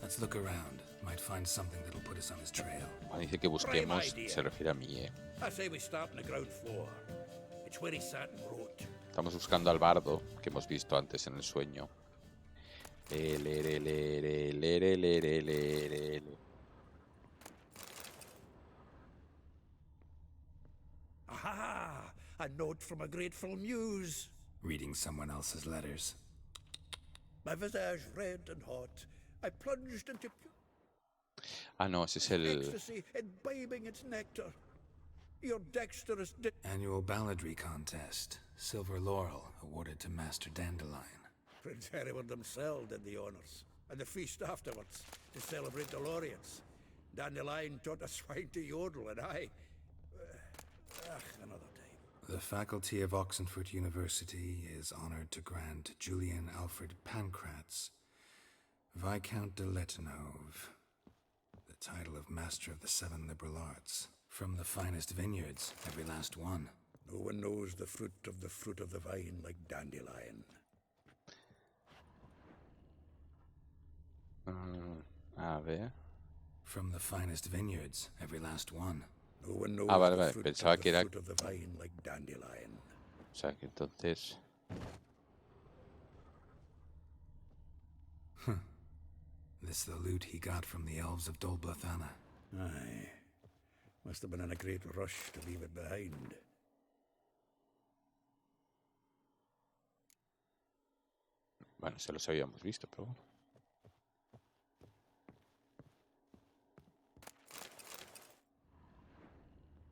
Let's look around. Might find something that'll put us on his trail. Cuando dice que busquemos, se refiere a mí, I say we start on the ground floor. It's where he sat and wrote. Estamos buscando al bardo que hemos visto antes en el sueño. Le, le, le, le, le, le, le, le, le, le. Aha! A note from a grateful muse. Reading someone else's letters. My visage red and hot, I plunged into Ah, no, ese es el... ecstasy, imbibing its nectar. Your dexterous Annual balladry contest. Silver laurel awarded to Master Dandelion. Prince Hereward himself did the honors, and the feast afterwards to celebrate the laureates. Dandelion taught a swine to yodel, and I... another time. The faculty of Oxenford University is honored to grant Julian Alfred Pancratz, Viscount de Letenhove, the title of Master of the Seven Liberal Arts. From the finest vineyards, every last one. No one knows the fruit of the vine like Dandelion. A ver... From the finest vineyards, every last one. No one knows vale, the vale. fruit Pensaba of que era... the vine like Dandelion. O sea, que entonces... This the loot he got from the elves of Dol Blathanna. Aye. Must have been in a great rush to leave it behind. Bueno, se los habíamos visto, pero bueno.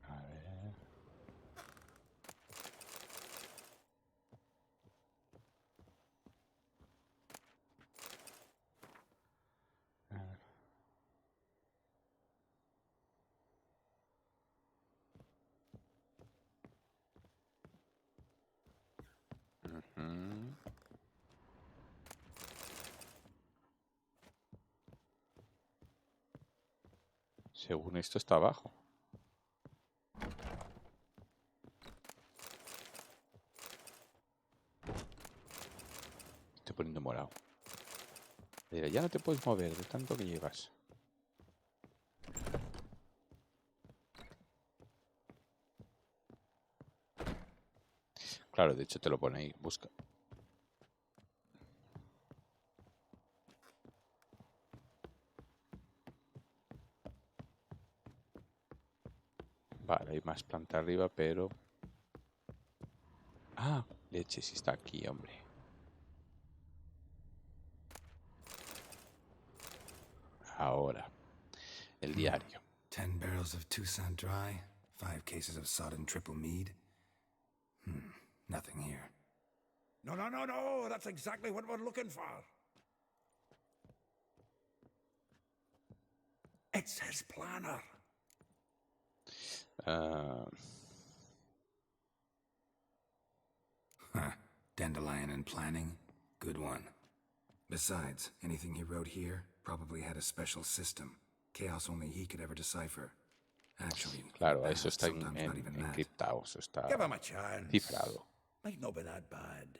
A ver... Según esto está abajo. Estoy poniendo morado. Diré, ya no te puedes mover de tanto que llevas. Claro, de hecho te lo pone ahí, busca. Vale, hay más planta arriba, pero... Ah, leche, si está aquí, hombre. Ahora, el diario. 10 barrels of Toussaint Dry, 5 cases of sodden triple mead. Nothing here. No, that's exactly what we're looking for. It's his planner. Dandelion and planning? Good one. Besides, anything he wrote here probably had a special system. Chaos only he could ever decipher. Actually, claro, eso está encriptado, eso está Give him a chance. cifrado. Might not be that bad.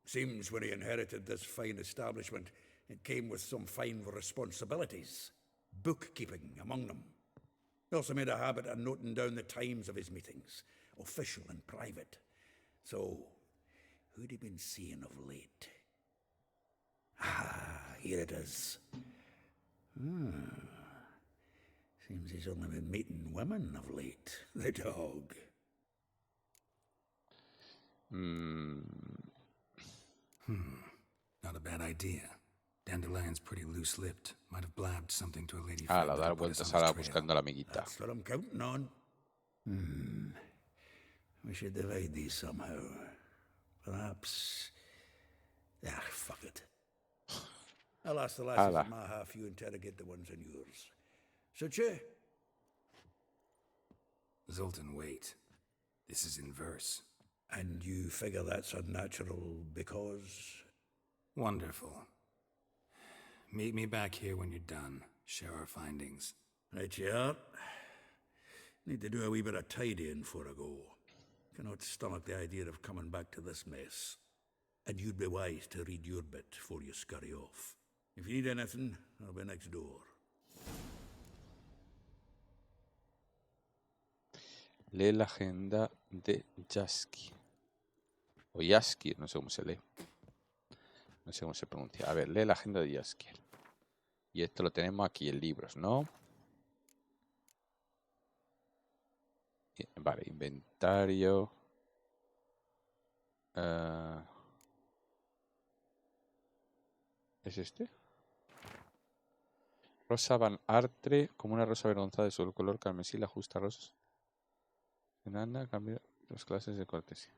Seems when he inherited this fine establishment, it came with some fine responsibilities. Bookkeeping among them. He also made a habit of noting down the times of his meetings, official and private. So, who'd he been seeing of late? Ah, here it is. Seems he's only been meeting women of late. The dog. Not a bad idea. Dandelion's pretty loose-lipped. Might have blabbed something to a lady Ah, friend la dar that put us vueltas on his ahora trail. buscando a la amiguita. That's what I'm counting on. We should divide these somehow. Perhaps... Ah, fuck it. I'll ask the lasses Ala. in my half, you interrogate the ones in yours. Suit you? Zoltan, wait. This is in verse. And you figure that's unnatural because... Wonderful. Meet me back here when you're done. Share our findings. Right you are. Need to do a wee bit of tidying before I go. Cannot stomach the idea of coming back to this mess. And you'd be wise to read your bit before you scurry off. If you need anything, I'll be next door. Lee la agenda de Yaski. O Yaski, no sé cómo se lee. No sé cómo se pronuncia. A ver, lee la agenda de Yaski. Y esto lo tenemos aquí en libros, ¿no? Vale, inventario. ¿Es este? Rosa Van Artre, como una rosa avergonzada de su color carmesí, la justa rosa. Enana, cambia las clases de cortesía.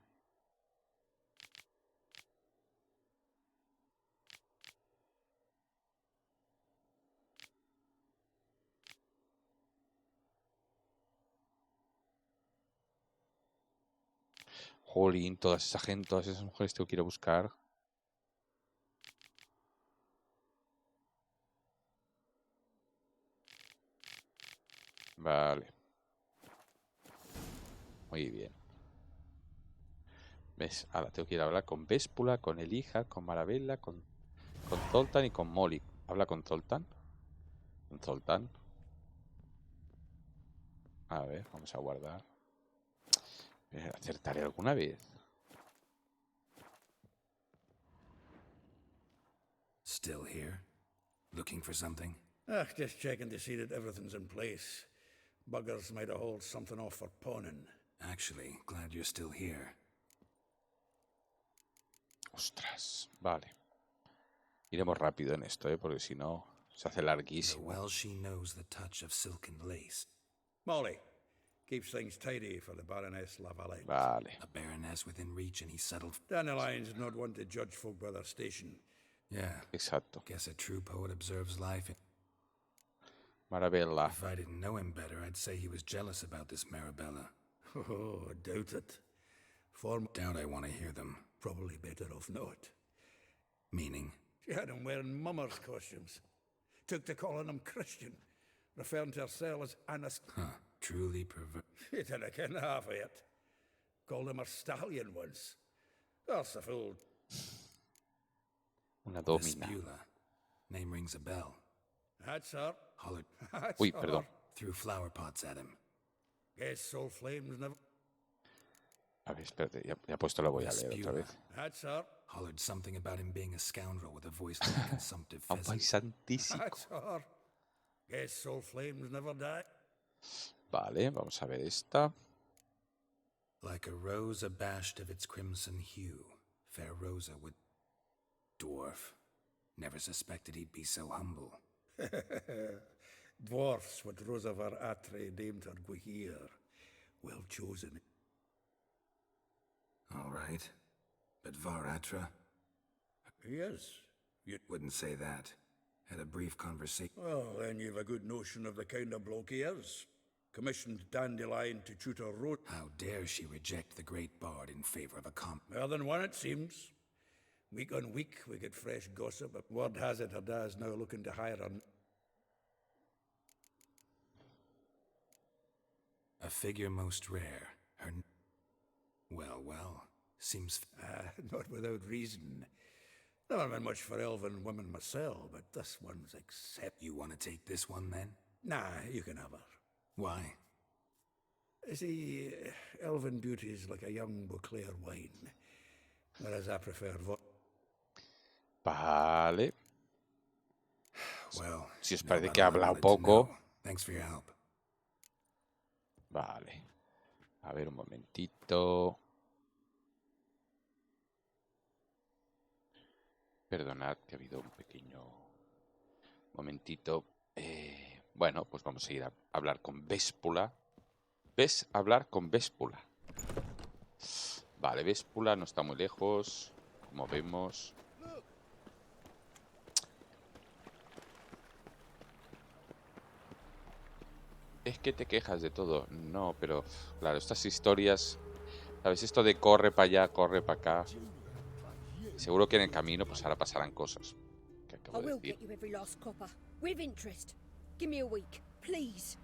Jolín, todas esas gente, todas esas mujeres tengo que ir a buscar. Vale. Muy bien. ¿Ves? Ahora tengo que ir a hablar con Véspula, con Elija, con Marabella, con Zoltan y con Molly. ¿Habla con Zoltan? Con Zoltan. A ver, vamos a guardar. ¿Acertaré alguna vez? Still here? Looking for something? Just checking to see that everything's in place. Buggers might have hauled something off for pawning. Actually, glad you're still here. Ostras, vale. Iremos rápido en esto, porque si no se hace So larguísimo. well she knows the touch of silken lace. Molly keeps things tidy for the Baroness Lavalette. Vale. A baroness within reach and he settled... Dandelion's not one to judge folk by their station. Yeah, Exacto. guess a true poet observes life. Marabella. If I didn't know him better, I'd say he was jealous about this Marabella. Oh, I doubt it. Doubt I want to hear them. Probably better off not. Meaning? She had him wearing mummers' costumes. Took to calling him Christian, referring to herself as Annas. Huh, truly perverse. He didn't ken half of it. Called him a stallion once. That's a fool. Una domina. Vespula. Name rings a bell. That's her. Hollered That's Uy, her. perdón. threw flower pots at him. Guess soul flames never. A ver, espérate, ya puesto lo voy a leer otra vez. That's her. Hollered something about him being a scoundrel with a voice like a consumptive A un pheasant. país santísimo. That's her. Guess soul flames never die. Vale, vamos a ver esta. Like a rose abashed of its crimson hue, fair Rosa would... Dwarf. Never suspected he'd be so humble. Dwarfs what Rosa var Atre named her Guahir. Well chosen. All right. But Varatra? Yes. You. Wouldn't say that. Had a brief conversation. Well, then you've a good notion of the kind of bloke he is. Commissioned Dandelion to tutor road. How dare she reject the great bard in favor of a More than one, it seems. Week on week, we get fresh gossip. But word has it her dad's now looking to hire her. A figure most rare. Her... Well, seems... Not without reason. Never been much for elven women myself, but this one's except. You want to take this one, then? Nah, you can have her. Why? See, elven beauty is like a young Beauclair wine, whereas I prefer Vale. Well, Si os no parece about que ha all I hablado wanted to poco. know. Thanks for your help. Vale. A ver, un momentito. Perdonad que ha habido un pequeño momentito. Bueno, pues vamos a ir a hablar con Véspula. ¿Ves? Hablar con Véspula. Vale, Véspula no está muy lejos, como vemos. Es que te quejas de todo. No, pero claro, estas historias, ¿sabes? Esto de corre para allá, corre para acá. Seguro que en el camino pues ahora pasarán cosas. Que acabo I de will decir. get you every last copper, with interest. Give me a week, please.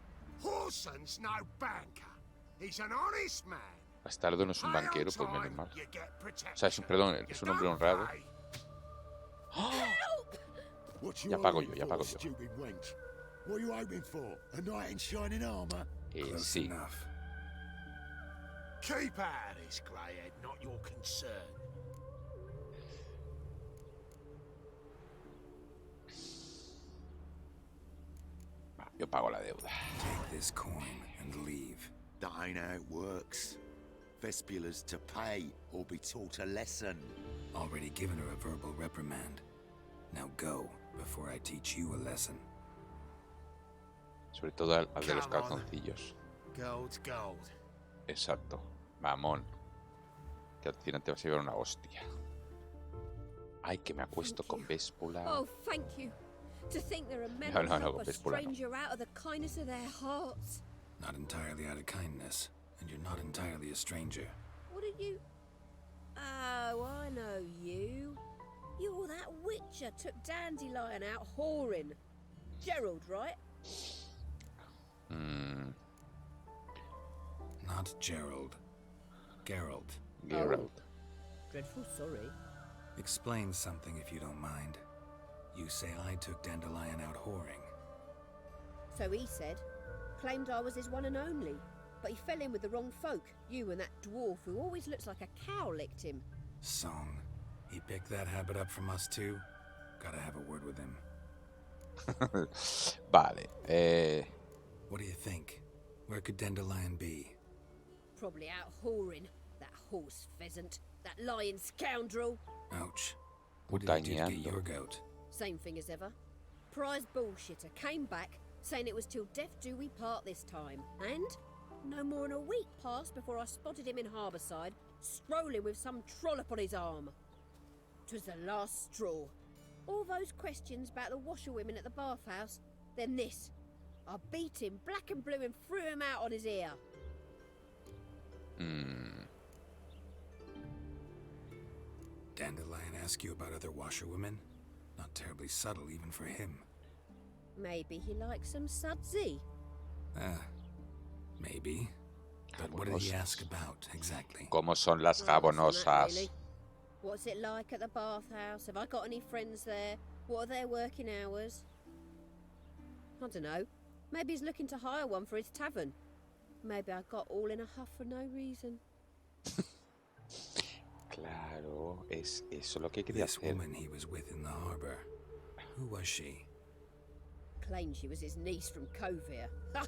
Horson's no banker. He's an honest man. Bastardo no es un Pay on banquero, pues menos time, mal. you get O sea, es un, perdón, es un hombre honrado. ¡Oh! What you Ya pago hoping yo, ya for, pago yo. stupid wench? What you hoping for? A knight in shining armor? Close Sí. enough. Keep out of this, Greyhead, not your concern. Va, yo pago la deuda. Take this coin and leave. That ain't how it works. Vespula's to pay or be taught a lesson. Already given her a verbal reprimand. Now go, before I teach you a lesson. Sobre todo al de los Come on. calzoncillos. Gold's gold. Exacto. Mamón. Que al final te vas a llevar una hostia. Ay, que me acuesto con Véspula. Oh, thank you. To think there are men No, who no, no, help a Vespula no. stranger out of the kindness of their hearts. Not entirely out of kindness, and you're not entirely a stranger. What did you... Oh, I know you. You're that witcher took Dandelion out whoring. Gerald, right? Not Gerald. Gerald. Geralt. Dreadful sorry. Explain something if you don't mind. You say I took Dandelion out whoring. So he said. Claimed I was his one and only. But he fell in with the wrong folk. You and that dwarf who always looks like a cow licked him. Song. He picked that habit up from us too? Gotta have a word with him. Vale. What do you think? Where could Dandelion be? Probably out whoring. That horse pheasant. That lying scoundrel. Ouch. What did he do to get Putañeando. your goat? Same thing as ever. Prize bullshitter came back saying it was till death do we part this time. And no more than a week passed before I spotted him in Harbourside, strolling with some trollop on his arm. 'Twas the last straw. All those questions about the washerwomen at the bathhouse, then this. I beat him black and blue and threw him out on his ear. Dandelion ask you about other washerwomen? Not terribly subtle even for him. Maybe he likes some sudsy. Maybe. But what did he ask about, exactly? ¿Cómo son las Well, that's on that, jabonosas? really. What's it like at the bathhouse? Have I got any friends there? What are their working hours? I don't know. Maybe he's looking to hire one for his tavern. Maybe I got all in a huff for no reason. Claro, es eso lo que quería This hacer. woman he was with in the harbor. Who was she? Claimed she was his niece from Kovir. Ha!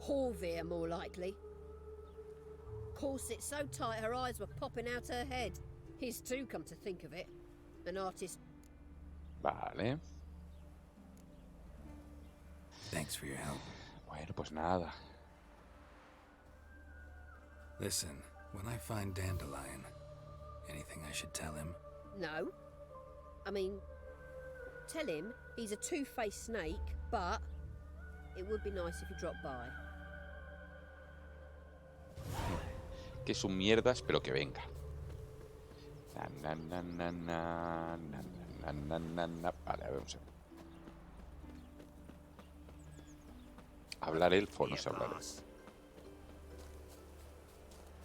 Horvir, more likely. Corset so tight her eyes were popping out her head. His too, come to think of it. An artist. Vale. Thanks for your help. Bueno, pues nada. Listen, when I find Dandelion, anything I should tell him? No. I mean, tell him he's a two-faced snake, but it would be nice if he dropped by. Que es un mierdas, pero que venga. Na, na, na, na, na, na, na, na, na. Vale, a ver un segundo. Hablar elfo no sé hablar.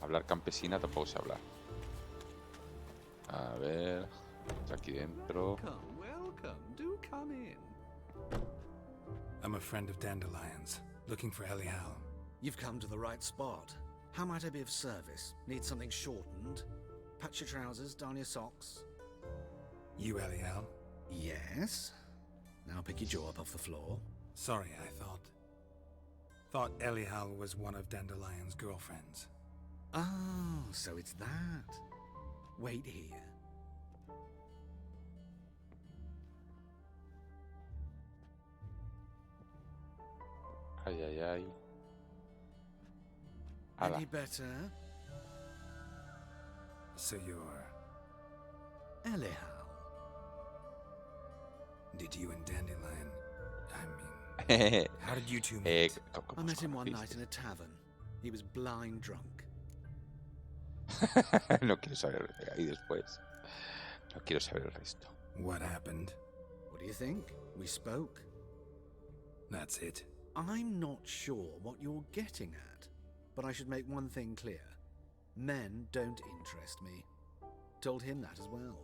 Hablar campesina tampoco sé hablar. A ver. Está aquí dentro. Welcome, welcome. Do come in. I'm a friend of Dandelion's, looking for Elial. You've come to the right spot. How might I be of service? Need something shortened? Patch your trousers, darn your socks. You Elial? Yes. Now pick your jaw up off the floor. Sorry, I thought Elial was one of Dandelion's girlfriends. Oh, so it's that. Wait here. Ay, ay, ay. Ala. Any better? So you're... Elial. Did you and Dandelion... I mean... How did you two meet? I met him one night in a tavern. He was blind drunk. No quiero saber. Y después. No quiero saber el resto. What happened? What do you think? We spoke. That's it. I'm not sure what you're getting at, but I should make one thing clear. Men don't interest me. Told him that as well.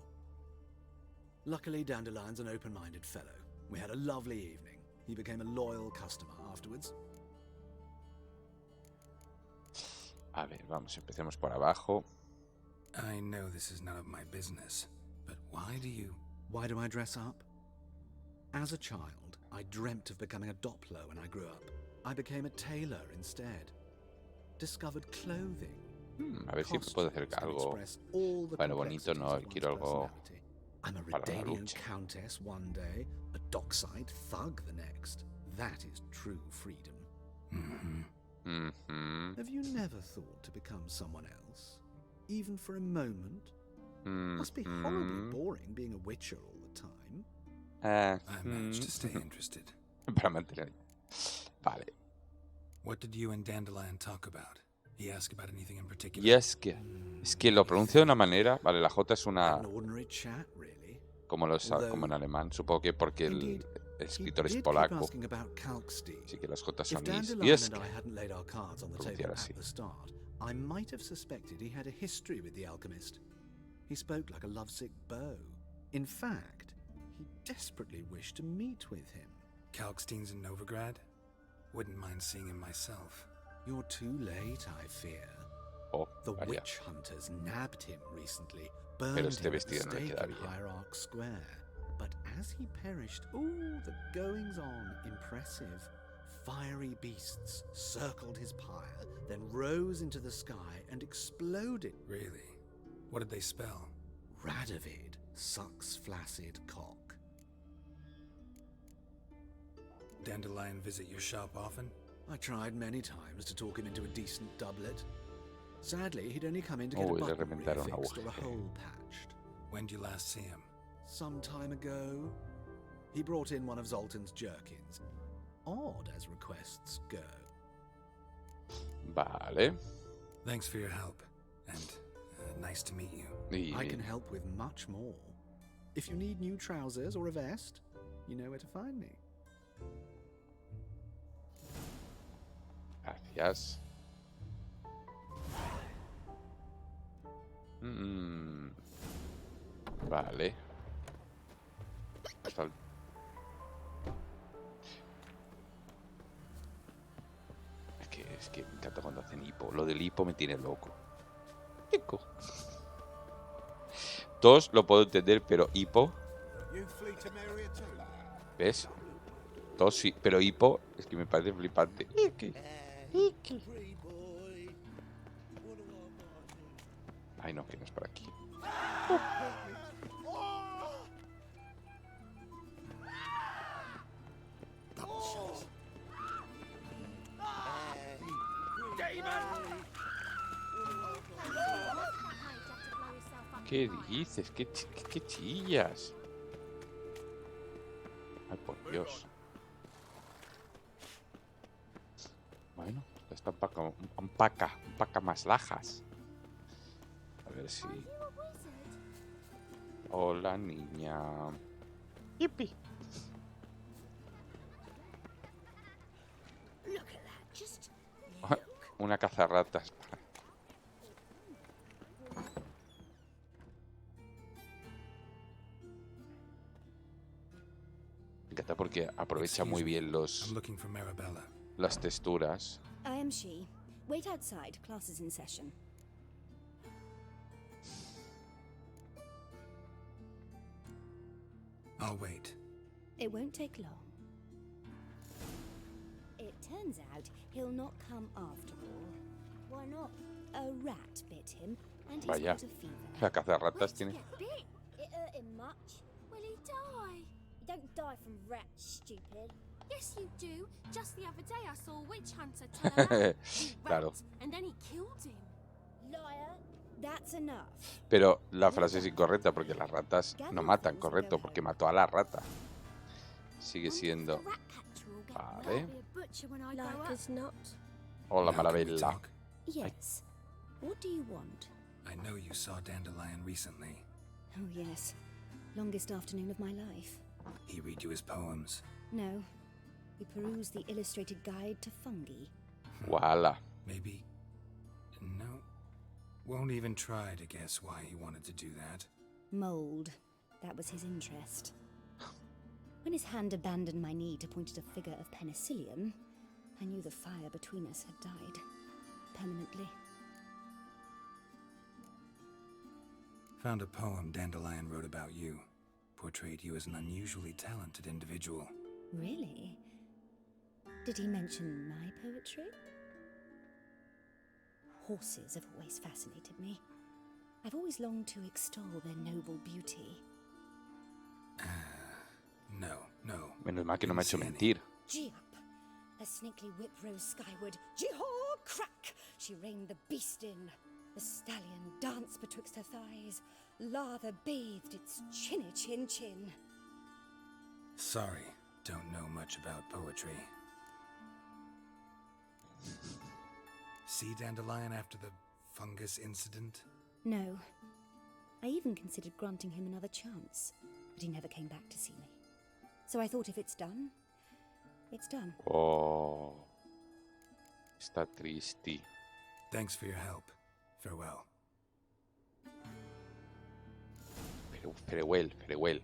Luckily, Dandelion's an open-minded fellow. We had a lovely evening. He became a loyal customer afterwards. A ver, vamos, empecemos por abajo. I know this is none of my business, but why do I dress up? As a child, I dreamt of becoming a Doppler when I grew up. I became a tailor instead. Discovered clothing. A ver si puedo hacer algo. Bueno, bonito no, quiero algo I'm a para la Redanian lucha. countess one day, a dockside thug the next. That is true freedom. Have you never thought to become someone else? Even for a moment? Must be horribly boring being a witcher all the time. I managed to stay interested. Para mantener. Vale. What did you and Dandelion talk about? He asked about anything in particular? Y es que lo pronuncio de una manera. Vale, la J es una. An ordinary chat, really. Como en alemán. Supongo que porque el escritor es polaco. Así que las J son is. Y es que. Pronunciar así. I might have suspected he had a history with the alchemist. He spoke like a lovesick beau. In fact, he desperately wished to meet with him. Kalkstein's in Novigrad? Wouldn't mind seeing him myself. You're too late, I fear. The witch hunters nabbed him recently, burned him at the stake in Hierarch Square. But as he perished, the goings-on impressive. Fiery beasts circled his pyre, then rose into the sky and exploded. Really? What did they spell? Radovid sucks flaccid cock. Dandelion visit your shop often? I tried many times to talk him into a decent doublet. Sadly, he'd only come in to get a button refixed or a hole patched. When did you last see him? Some time ago. He brought in one of Zoltan's jerkins. Odd as requests go. Vale. Thanks for your help, and nice to meet you. I can help with much more. If you need new trousers or a vest, you know where to find me. Gracias. Vale. Es que me encanta cuando hacen hipo. Lo del hipo me tiene loco. Hipo. Tos lo puedo entender, pero hipo. ¿Ves? Tos sí, pero hipo es que me parece flipante. Ay, no, que no es por aquí. ¿Qué dices? ¿Qué chillas? Ay, por Dios. Bueno, está un paca más lajas. A ver si... Hola, niña. Yippee. Una cazarratas. Me encanta porque aprovecha muy bien las texturas. I am she. Wait outside. Class is in session. I'll wait. It won't take long. It turns out he'll not come after all. Why not? A rat bit him, and he's Vaya, got a fever. la cazarratas tiene... It hurt him much. Will he die? You don't die from rats, stupid. Yes, you do. Just the other day I saw a witch hunter turn out Claro. and then he killed him. Liar. That's enough. Pero la frase es incorrecta porque las ratas no matan, correcto, porque mató a la rata. Sigue siendo... Vale. Like as not. Hola, maravilla. Yes. What do you want? I know you saw Dandelion recently. Oh, yes. Longest afternoon of my life. He read you his poems? No. We perused the illustrated guide to fungi. Voila. Maybe... No. Won't even try to guess why he wanted to do that. Mold. That was his interest. When his hand abandoned my knee to point at a figure of penicillium, I knew the fire between us had died. Permanently. Found a poem Dandelion wrote about you. Portrayed you as an unusually talented individual. Really? Did he mention my poetry? Horses have always fascinated me. I've always longed to extol their noble beauty. No. Menos mal que no me ha hecho mentir. Gee up! A snakely whip rose skyward. Gee-haw! Crack! She reined the beast in. The stallion danced betwixt her thighs. Lather bathed its chinny chin. Sorry, don't know much about poetry. See Dandelion after the fungus incident? No. I even considered granting him another chance, but he never came back to see me. So I thought if it's done, it's done. Oh. Está triste. Thanks for your help. Farewell. Farewell.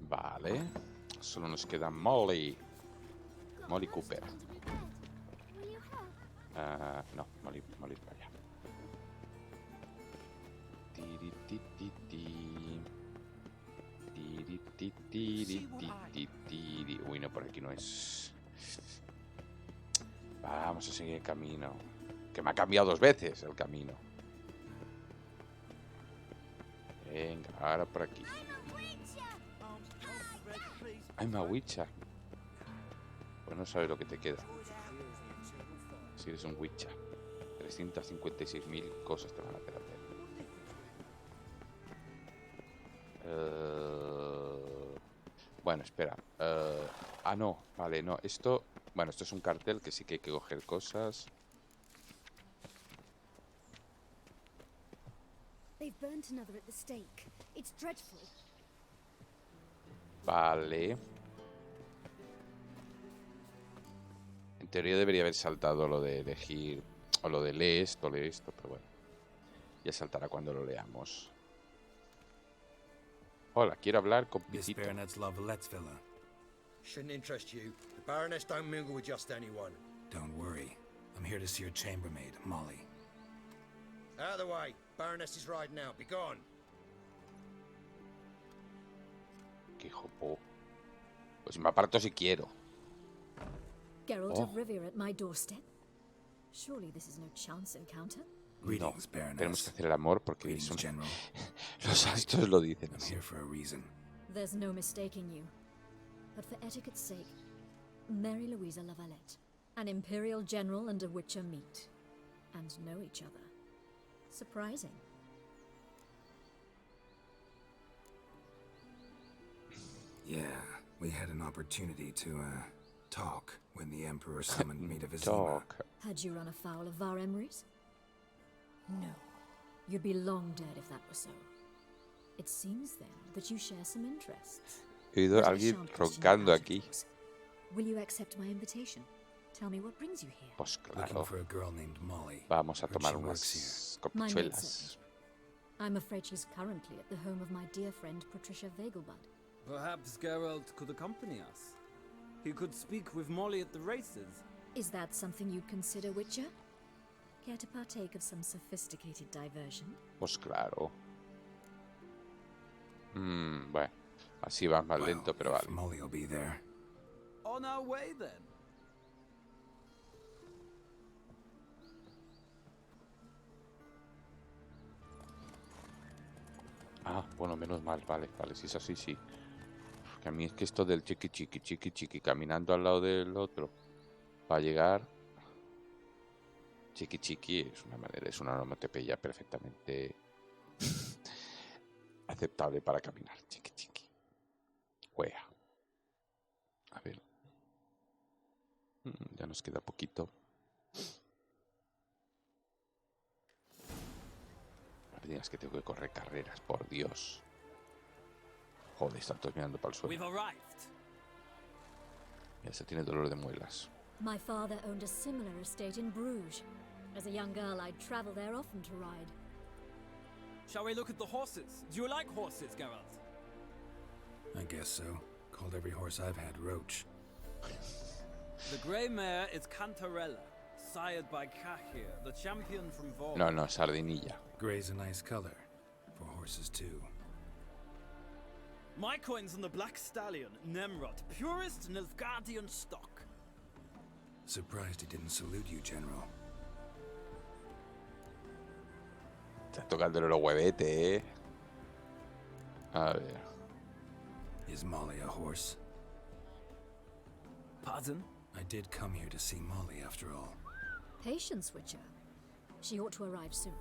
Vale. Solo nos queda Molly. Molly Cooper. No, Molly para allá. Uy, no, por aquí no es. Vamos a seguir el camino. Que me ha cambiado 2 veces el camino. Venga, ahora por aquí. I'm a Witcher. Pues no sabes lo que te queda. Si eres un Witcher. 356.000 cosas te van a hacer. Bueno, espera. No, vale, no. Esto. Bueno, esto es un cartel que sí que hay que coger cosas. Vale. En teoría debería haber saltado lo de elegir. O lo de lee esto, pero bueno. Ya saltará cuando lo leamos. Hola, quiero hablar con Pitito. Shouldn't interest you. The Baroness don't mingle with just anyone. Don't worry. I'm here to see your chambermaid, Molly. Out of the way. Baroness is riding out. Be gone. Qué jopo. Pues me aparto si quiero. Geralt of Rivia at my doorstep. Surely this is no chance encounter. No, tenemos que hacer el amor porque son... los astros lo dicen. I'm here for a reason. There's no mistaking you. But for etiquette's sake, Mary Louisa Lavalette, an Imperial General and a Witcher meet, and know each other. Surprising. Yeah, we had an opportunity to, talk when the Emperor summoned me to Vizima. Talk. Had you run afoul of Var Emrys? No. You'd be long dead if that were so. It seems, then, that you share some interests. He oído a alguien roncando aquí. Will you accept my invitation? Tell me what brings you here. Pues claro. Looking for a girl named Molly. Vamos a tomar unas copichuelas. I'm afraid she's currently at the home of my dear friend Patricia Vegelbud. Perhaps Geralt could accompany us. He could speak with Molly at the races. Is that something you'd consider, Witcher? Care to partake of some sophisticated diversion? Pues claro. Bueno. Así va más lento, pero vale. Molly will be there. On our way, then. Bueno, menos mal, vale, si es así, sí. Que a mí es que esto del chiqui, caminando al lado del otro, para llegar... Chiqui es una onomatopeya perfectamente aceptable para caminar. Chiqui. Juega. A ver. Ya nos queda poquito. No me digas que tengo que correr carreras, por Dios. Joder, están todos mirando para el suelo. Ya se tiene dolor de muelas. My father owned a similar estate in Bruges. As a young girl, I'd travel there often to ride. Shall we look at the horses? Do you like horses, Geralt? I guess so. Called every horse I've had Roach. The grey mare is Cantarella, sired by Cahir, the champion from Vol. No, Sardinilla. Grey's a nice color. For horses, too. My coin's on the Black Stallion, Nemrod, purest Nilfgaardian stock. Surprised he didn't salute you, General. Estás tocándole los huevetes, eh. A ver. Is Molly a horse? Pardon? I did come here to see Molly, after all. Patience, Witcher. She ought to arrive soon.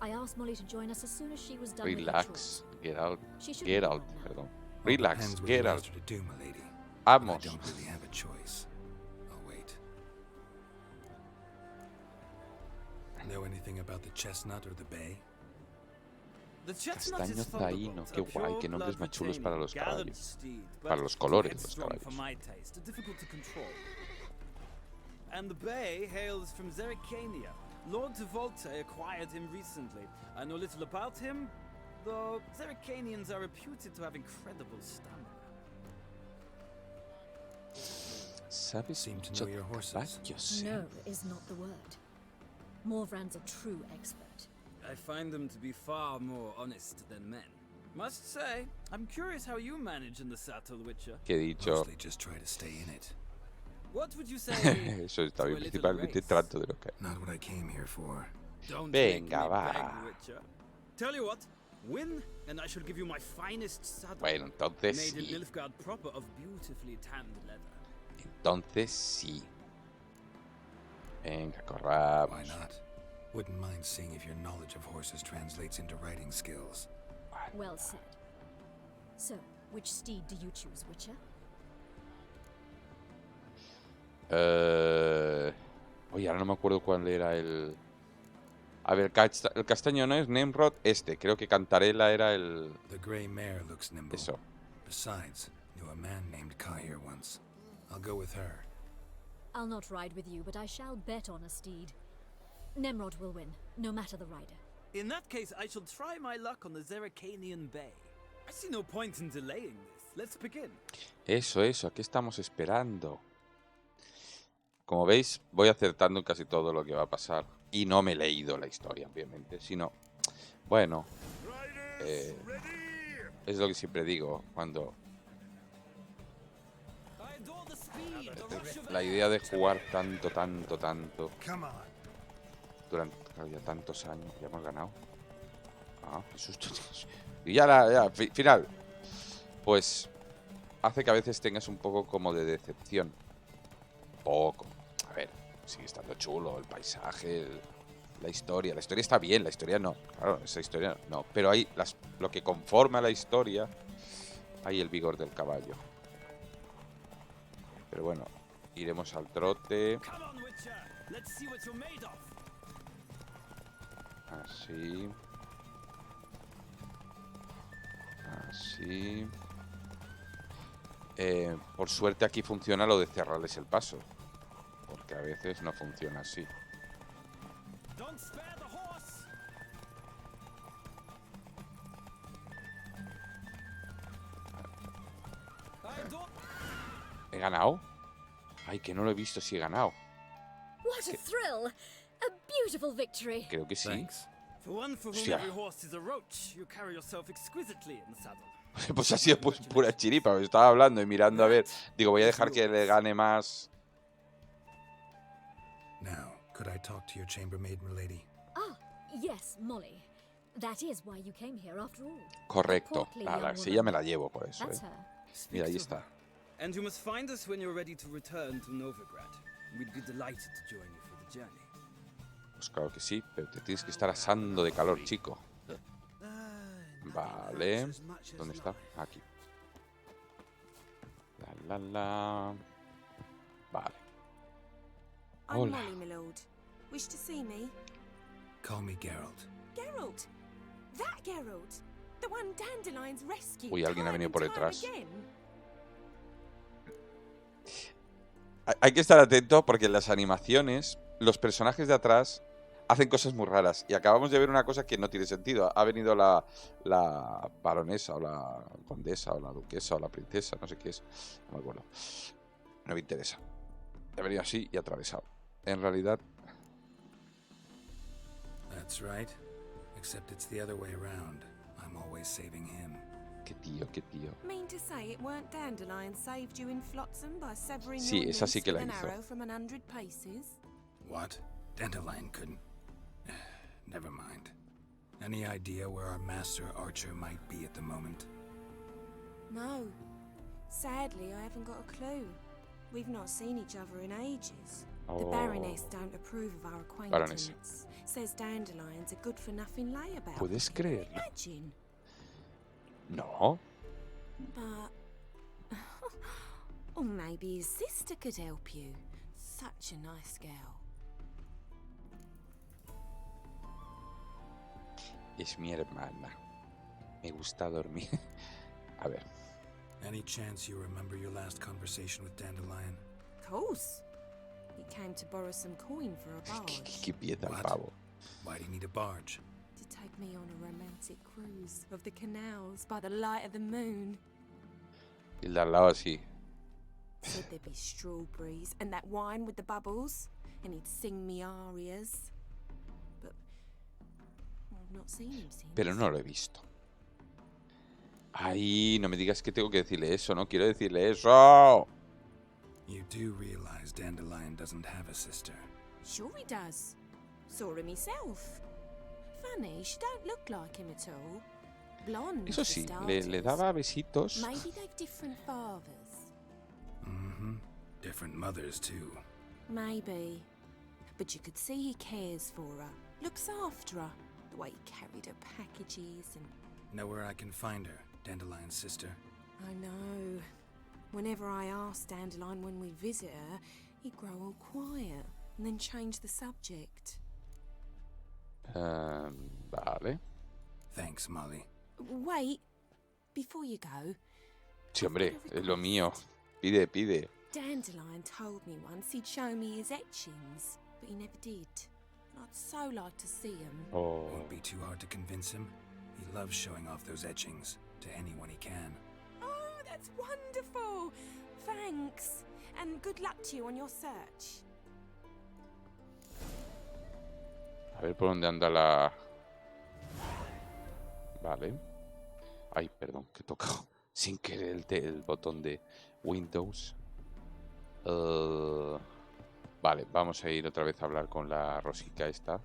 I asked Molly to join us as soon as she was done Relax, with get out. She should Get be out, gone now. perdón. Relax, Depends what get you out. asked her to do, my lady. Vamos. I don't really have a choice. I'll wait. Know anything about the chestnut or the bay? The chestnut is Castaño taíno, Thunderbolt, qué a guay, qué pure nombres blood más chulos retaining, para los gallant caballos. steed, Para but los colores too de los headstrong caballos. for my taste, difficult to control. And the bay hails from Zerrikania. Lord de Volte acquired him recently. I know little about him, though Zerrikanians are reputed to have incredible stamina. ¿Sabes Seem to mucho know your de horses. caballos? No is not the word. Morvran's a true expert. I find them to be far more honest than men. Must say, I'm curious how you manage in the saddle, Witcher. ¿Qué he dicho? Mostly just try to stay in it. What would you say? Eso está to bien, a little principalmente race? trato de lo que... Not what I came here for. Don't make Venga, me va. beg, Witcher. Tell you what, win, and I shall give you my finest saddle. Bueno, entonces made in sí. Nilfgaard proper of beautifully tanned leather. Entonces sí. Venga, corramos. Why not? Wouldn't mind seeing if your knowledge of horses translates into riding skills. Well said. So, which steed do you choose, Witcher? Oye, ahora no me acuerdo cuál era el... A ver, el castaño no es Nemrod, creo que Cantarella era el... The grey mare looks nimble. Eso. Besides, knew a man named Cahir once. I'll go with her. I'll not ride with you, but I shall bet on a steed. Nemrod will win, no matter the rider. In that case, I shall try my luck on the Zerrikanian Bay. I see no point in delaying this. Let's begin. Eso, aquí estamos esperando. Como veis, voy acertando en casi todo lo que va a pasar. Y no me he leído la historia, obviamente, sino... Bueno... es lo que siempre digo, cuando... La idea de jugar tanto... Durante ya tantos años, ya hemos ganado. Ah, qué susto. Y ya, final. Pues hace que a veces tengas un poco como de decepción. Poco. A ver, sigue estando chulo el paisaje, la historia. La historia está bien, la historia no. Claro, esa historia no. Pero hay lo que conforma la historia, hay el vigor del caballo. Pero bueno, iremos al trote. Así. Así. Por suerte aquí funciona lo de cerrarles el paso. Porque a veces no funciona así. ¿He ganado? Ay, que no lo he visto si he ganado. What a thrill! A beautiful victory. Creo que sí. For one for whom Hostia. every horse is a roach, you carry yourself exquisitely in the saddle. Pues ha sido pues pura chiripa. Me estaba hablando y mirando a ver. Digo, voy a dejar que le gane más. Now, could I talk to your chambermaid, milady? Ah, yes, Molly. That is why you came here after all. Correcto. A portly La young silla me woman. la llevo por eso. That's her. Mira, ahí está. And you must find us when you're ready to return to Novigrad. We'd be delighted to join you for the journey. Pues claro que sí, pero te tienes que estar asando de calor, chico. Vale. ¿Dónde está? Aquí. La. Vale. I'm Hola. Molly, my lord. Wish to see me? Call me Geralt. Geralt! That Geralt! The one Dandelion's rescued. Uy, alguien ha time venido and por time detrás. again. Hay que estar atento porque en las animaciones los personajes de atrás hacen cosas muy raras. Y acabamos de ver una cosa que no tiene sentido. Ha venido la baronesa o la condesa o la duquesa o la princesa, no sé qué es. No me acuerdo. No me interesa. Ha venido así y atravesado. En realidad... That's right. Except it's the other way around. I'm always saving him. Qué tío. Mean to say it weren't Dandelion saved you in Flotsam by severing Sí, your esa sí noose que la with an hizo. arrow from 100 paces? What? Dandelion couldn't... Never mind. Any idea where our master archer might be at the moment? No. Sadly, I haven't got a clue. We've not seen each other in ages. The Baroness don't approve of our acquaintance. Says Dandelion's a good-for-nothing layabout. ¿Puedes creerlo? Imagine. No. But... or maybe his sister could help you. Such a nice girl. Es mi hermana. Me gusta dormir. A ver. Any chance you remember your last conversation with Dandelion? Of course. He came to borrow some coin for a barge. ¿Qué pieza el pavo? Why do you need a barge? To take me on a romantic cruise of the canals by the light of the moon. Y el de al lado así. Said there'd be strawberries and that wine with the bubbles, and he'd sing me arias. But I've not seen him since. Pero no lo he visto. Ay, no me digas que tengo que decirle eso, no quiero decirle eso. You do realize Dandelion doesn't have a sister. Sure he does. Saw him myself. Funny, she don't look like him at all. Blonde. Eso sí, le daba besitos. Maybe they've different fathers. Different mothers too. Maybe. But you could see he cares for her. Looks after her. The way he carried her packages and... Know where I can find her, Dandelion's sister? I know. Whenever I ask Dandelion when we visit her, he'd grow all quiet and then change the subject. Vale. Thanks, Molly. Wait. Before you go... Sí, hombre, es lo mío. Pide. Dandelion told me once he'd show me his etchings, but he never did. I'd so like to see him. Won't be too hard to convince him. He loves showing off those etchings to anyone he can. Oh, that's wonderful! Thanks. And good luck to you on your search. A ver por dónde anda la... Vale. Ay, perdón, que he tocado sin querer el botón de Windows. Vale, vamos a ir otra vez a hablar con la Rosica esta.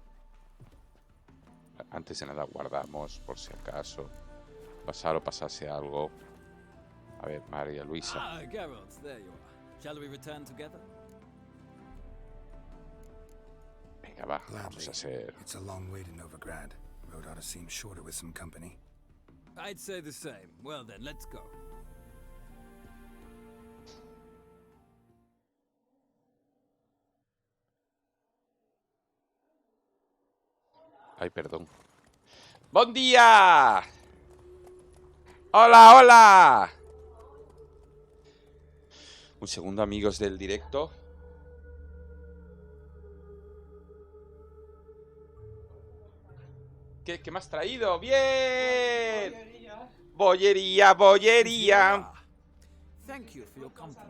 Antes de nada guardamos por si acaso pasase algo. A ver, María Luisa. Ah, Geralt, there you are. Shall we return together? Venga, va, vamos a hacer... It's a long way to Novigrad. Road ought to seem shorter with some company. I'd say the same. Well then, let's go. Ay, perdón. ¡Buen día! ¡Hola, hola! Un segundo, amigos del directo. ¿Qué me has traído? ¡Bien! Bollería. Thank you for your company.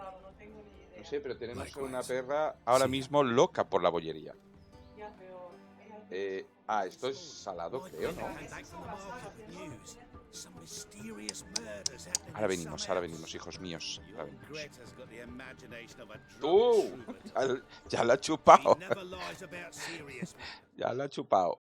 No sé, pero tenemos una perra ahora mismo loca por la bollería. Esto es salado, creo, ¿no? Ahora venimos, hijos míos. Ahora venimos. ¡Tú! Ya la ha chupado. Ya la ha chupado.